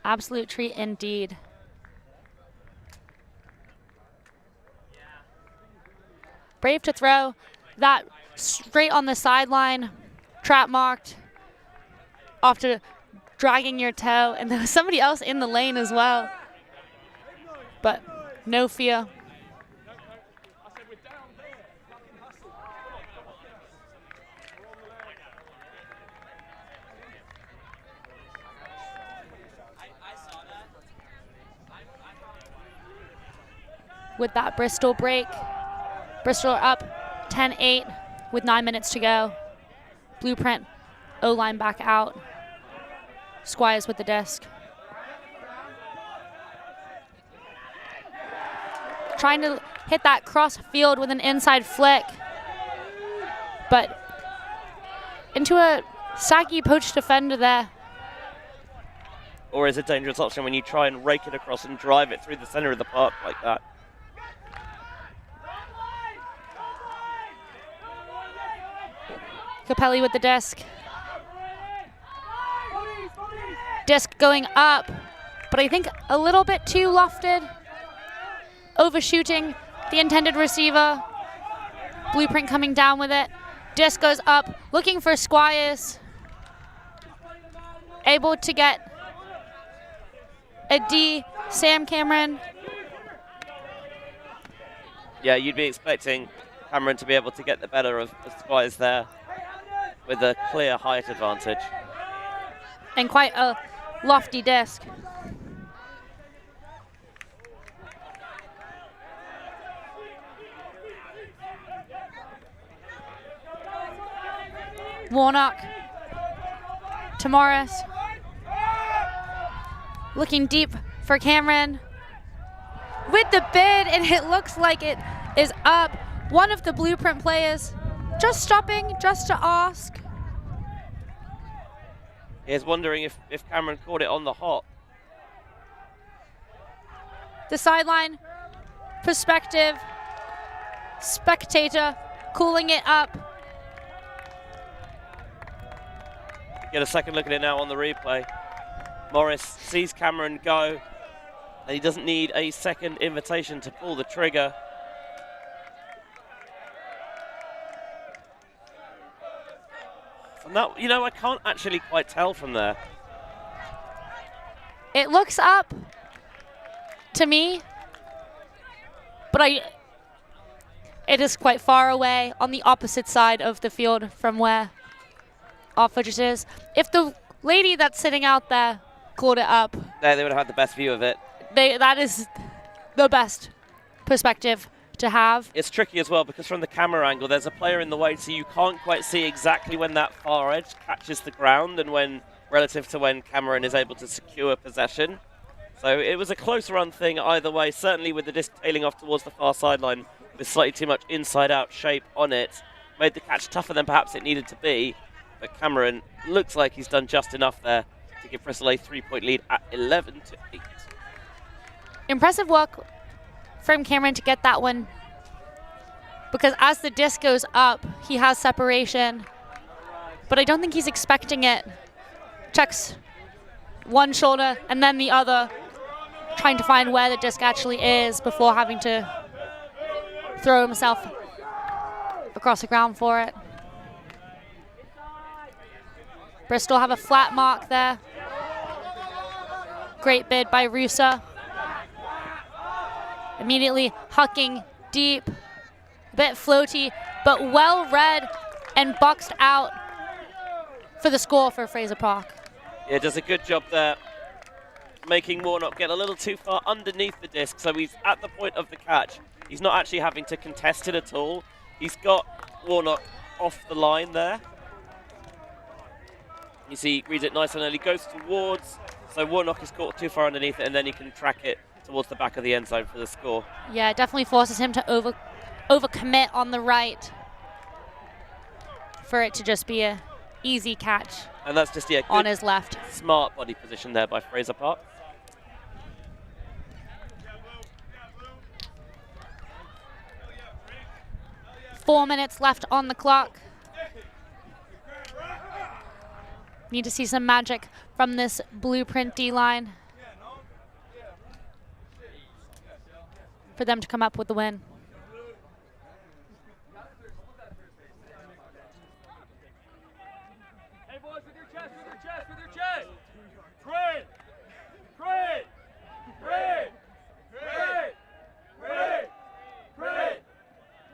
Absolute treat indeed. Brave to throw that straight on the sideline, trap marked, after dragging your toe, and there was somebody else in the lane as well. But no fear. With that Bristol break, Bristol are up 10-8 with 9 minutes to go. Blueprint O-line back out. Squires with the disc. Trying to hit that cross field with an inside flick, but into a saggy poach defender there. Or is a dangerous option when you try and rake it across and drive it through the center of the park like that. Capelli with the disc. Disc going up, but I think a little bit too lofted. Overshooting the intended receiver. Blueprint coming down with it. Disc goes up, looking for Squires. Able to get a D, Sam Cameron. Yeah, you'd be expecting Cameron to be able to get the better of Squires there with a clear height advantage. And quite a lofty disc. Warnock to Morris. Looking deep for Cameron. With the bid, and it looks like it is up. One of the Blueprint players just stopping just to ask. He's wondering if Cameron caught it on the hop. The sideline perspective. Spectator cooling it up. Get a second look at it now on the replay. Morris sees Cameron go, and he doesn't need a second invitation to pull the trigger. From that, you know, I can't actually quite tell from there. It looks up to me, but it is quite far away on the opposite side of the field from where our footage is. If the lady that's sitting out there called it up, There, they would have had the best view of it. that is the best perspective to have. It's tricky as well because from the camera angle, there's a player in the way, so you can't quite see exactly when that far edge catches the ground and when relative to when Cameron is able to secure possession. So it was a close run thing either way, certainly with the disc tailing off towards the far sideline with slightly too much inside-out shape on it. Made the catch tougher than perhaps it needed to be, but Cameron looks like he's done just enough there to give Bristol a 3-point lead at 11-8. Impressive work from Cameron to get that one, because as the disc goes up, he has separation, but I don't think he's expecting it. Checks one shoulder and then the other, trying to find where the disc actually is before having to throw himself across the ground for it. Bristol have a flat mark there. Great bid by Rusa. Immediately hucking deep, a bit floaty, but well read and boxed out for the score for Fraser Park. Yeah, does a good job there, making Warnock get a little too far underneath the disc, so he's at the point of the catch. He's not actually having to contest it at all. He's got Warnock off the line there. You see, he reads it nice and early, goes towards, so Warnock is caught too far underneath it, and then he can track it towards the back of the end zone for the score. Yeah, it definitely forces him to overcommit on the right for it to just be a easy catch. And that's just, yeah, on his left. Smart body position there by Fraser Park. Four minutes left on the clock. Need to see some magic from this Blueprint D-line for them to come up with the win. Hey boys, with your chest, with your chest, with your chest. Great, great, great, great, great, great,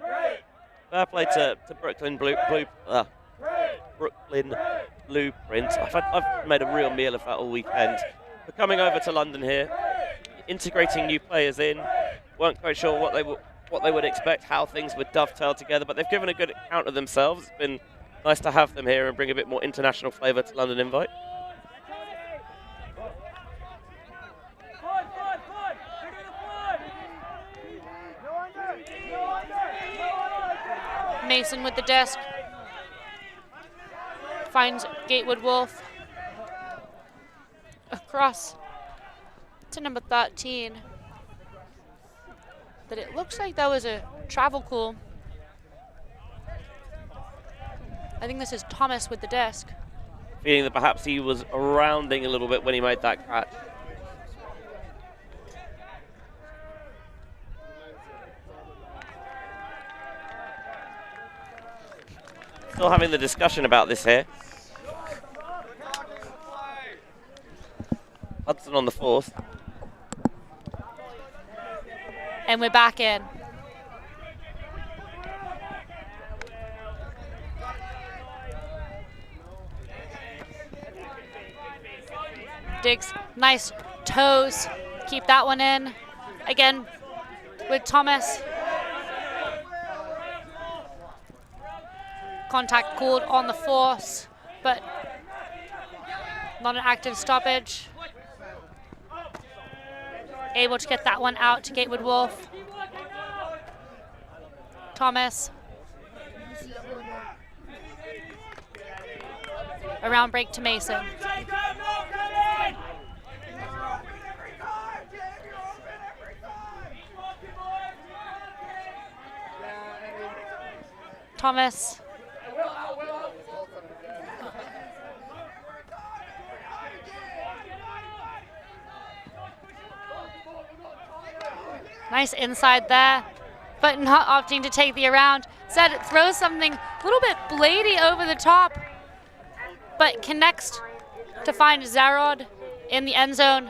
great. Fair play to Brooklyn Blueprint. I've made a real meal of that all weekend. But coming over to London here, integrating new players in, weren't quite sure what they would expect, how things would dovetail together, but they've given a good account of themselves. It's been nice to have them here and bring a bit more international flavour to London Invite. Mason with the disc. Finds Gatewood Wolf. Across to number 13. But it looks like that was a travel call. I think this is Thomas with the disc. Feeling that perhaps he was rounding a little bit when he made that catch. Still having the discussion about this here. Hudson on the fourth. And we're back in. Diggs, nice toes. Keep that one in. Again with Thomas. Contact called on the force, but not an active stoppage. Able to get that one out to Gatewood Wolf. Thomas. Around break to Mason. Thomas. Nice inside there, but not opting to take the around. Said it throws something a little bit blady over the top, but connects to find Zarod in the end zone.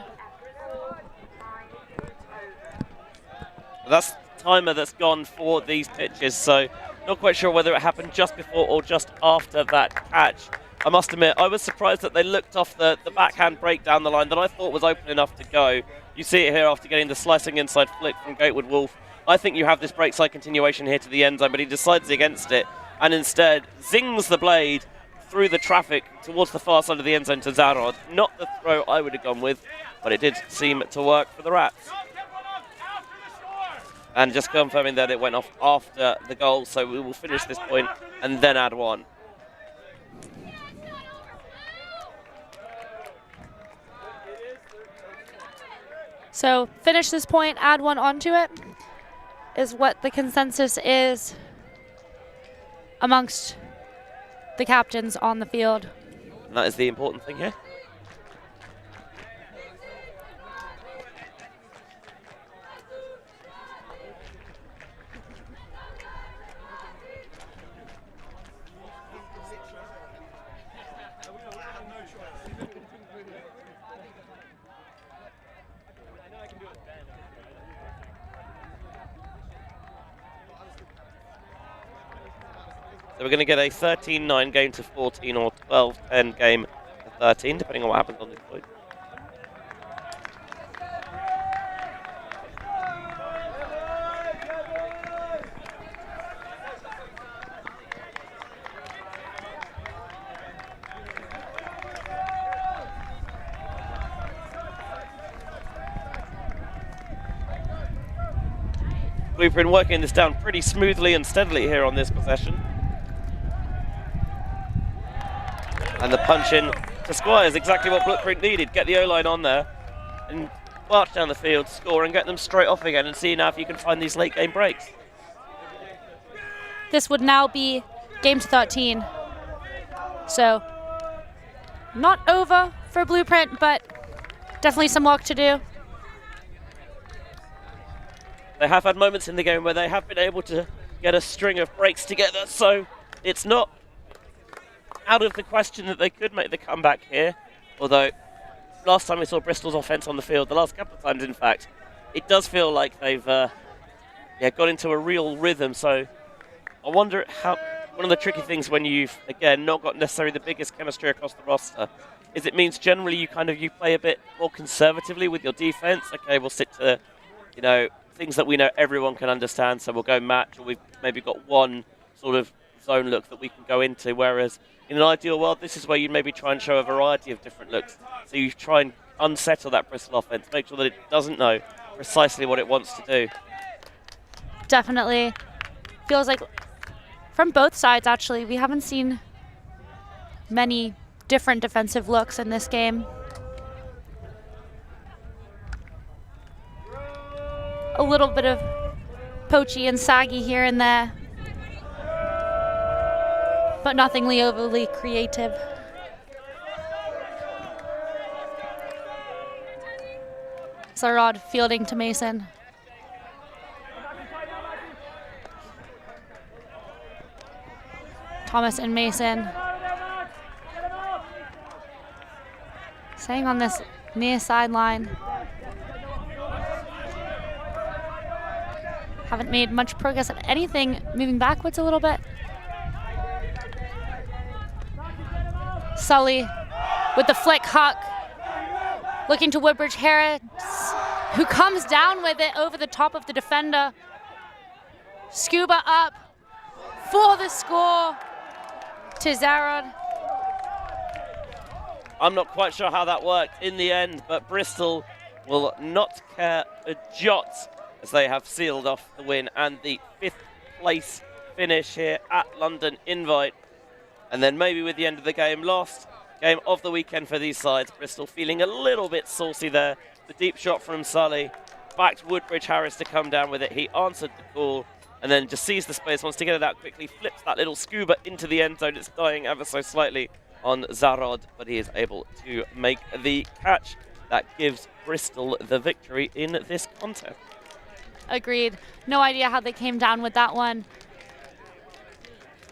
That's the timer that's gone for these pitches, so not quite sure whether it happened just before or just after that catch. I must admit, I was surprised that they looked off the backhand break down the line that I thought was open enough to go. You see it here after getting the slicing inside flick from Gatewood Wolf. I think you have this break side continuation here to the end zone, but he decides against it and instead zings the blade through the traffic towards the far side of the end zone to Zarod. Not the throw I would have gone with, but it did seem to work for the Rats. And just confirming that it went off after the goal, so we will finish this point and then add one. So finish this point, add one onto it, is what the consensus is amongst the captains on the field. And that is the important thing here. So we're going to get a 13-9 game to 14 or 12-10 game to 13, depending on what happens on this point. We've been working this down pretty smoothly and steadily here on this possession. And the punch in to Squire is exactly what Blueprint needed. Get the O-line on there and march down the field, score, and get them straight off again and see now if you can find these late game breaks. This would now be game to 13. So not over for Blueprint, but definitely some work to do. They have had moments in the game where they have been able to get a string of breaks together, so it's not out of the question that they could make the comeback here. Although, last time we saw Bristol's offense on the field, the last couple of times in fact, it does feel like they've got into a real rhythm. So I wonder how, one of the tricky things when you've, again, not got necessarily the biggest chemistry across the roster, is it means generally you play a bit more conservatively with your defense. Okay, we'll stick to, things that we know everyone can understand, so we'll go match, or we've maybe got one sort of zone look that we can go into, whereas in an ideal world, this is where you maybe try and show a variety of different looks. So you try and unsettle that Bristol offense, make sure that it doesn't know precisely what it wants to do. Definitely. Feels like from both sides, actually, we haven't seen many different defensive looks in this game. A little bit of poachy and saggy here and there, but nothingly overly creative. Sarod fielding to Mason. Thomas and Mason. Staying on this near sideline. Haven't made much progress at anything, moving backwards a little bit. Sully with the flick huck, looking to Woodbridge Harris, who comes down with it over the top of the defender. Scuba up for the score to Zarod. I'm not quite sure how that worked in the end, but Bristol will not care a jot as they have sealed off the win and the 5th place finish here at London Invite. And then maybe with the end of the game, last game of the weekend for these sides. Bristol feeling a little bit saucy there. The deep shot from Sully. Backed Woodbridge Harris to come down with it. He answered the call and then just sees the space, wants to get it out quickly, flips that little scuba into the end zone. It's dying ever so slightly on Zarod, but he is able to make the catch. That gives Bristol the victory in this contest. Agreed. No idea how they came down with that one.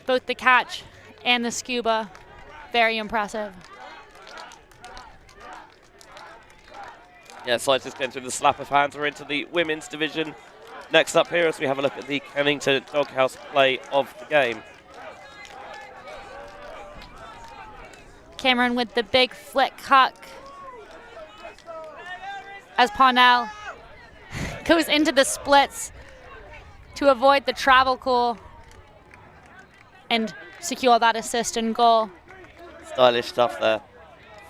Both the catch and the scuba, very impressive. Yeah, Slides just going through the slap of hands. We're into the women's division. Next up here as we have a look at the Kennington Doghouse play of the game. Cameron with the big flick huck as Parnell goes into the splits to avoid the travel call and secure that assist and goal. stylish stuff there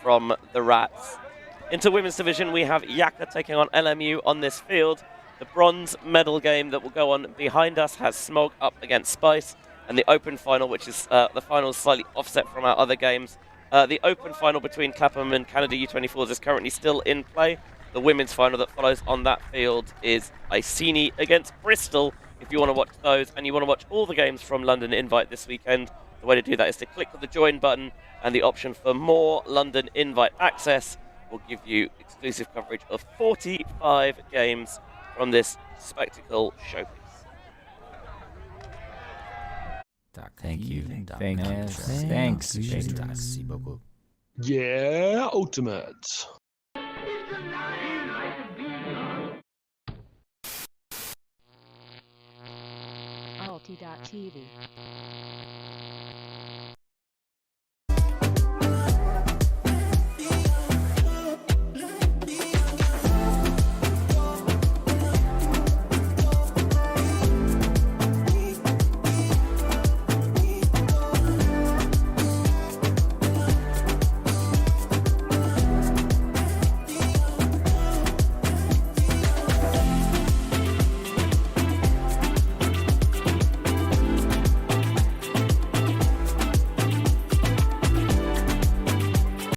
from the Rats. Into women's division, we have Yaka taking on LMU on this field. The bronze medal game that will go on behind us has Smog up against Spice, and the open final, which is the final slightly offset from our other games. The open final between Clapham and Canada U24s is currently still in play. The women's final that follows on that field is Iceni against Bristol. If you want to watch those and you want to watch all the games from London Invite this weekend, the way to do that is to click the join button, and the option for more London Invite access will give you exclusive coverage of 45 games from this spectacle showpiece. Thank you. Thanks. Yeah, Ultimate. ULTI.TV.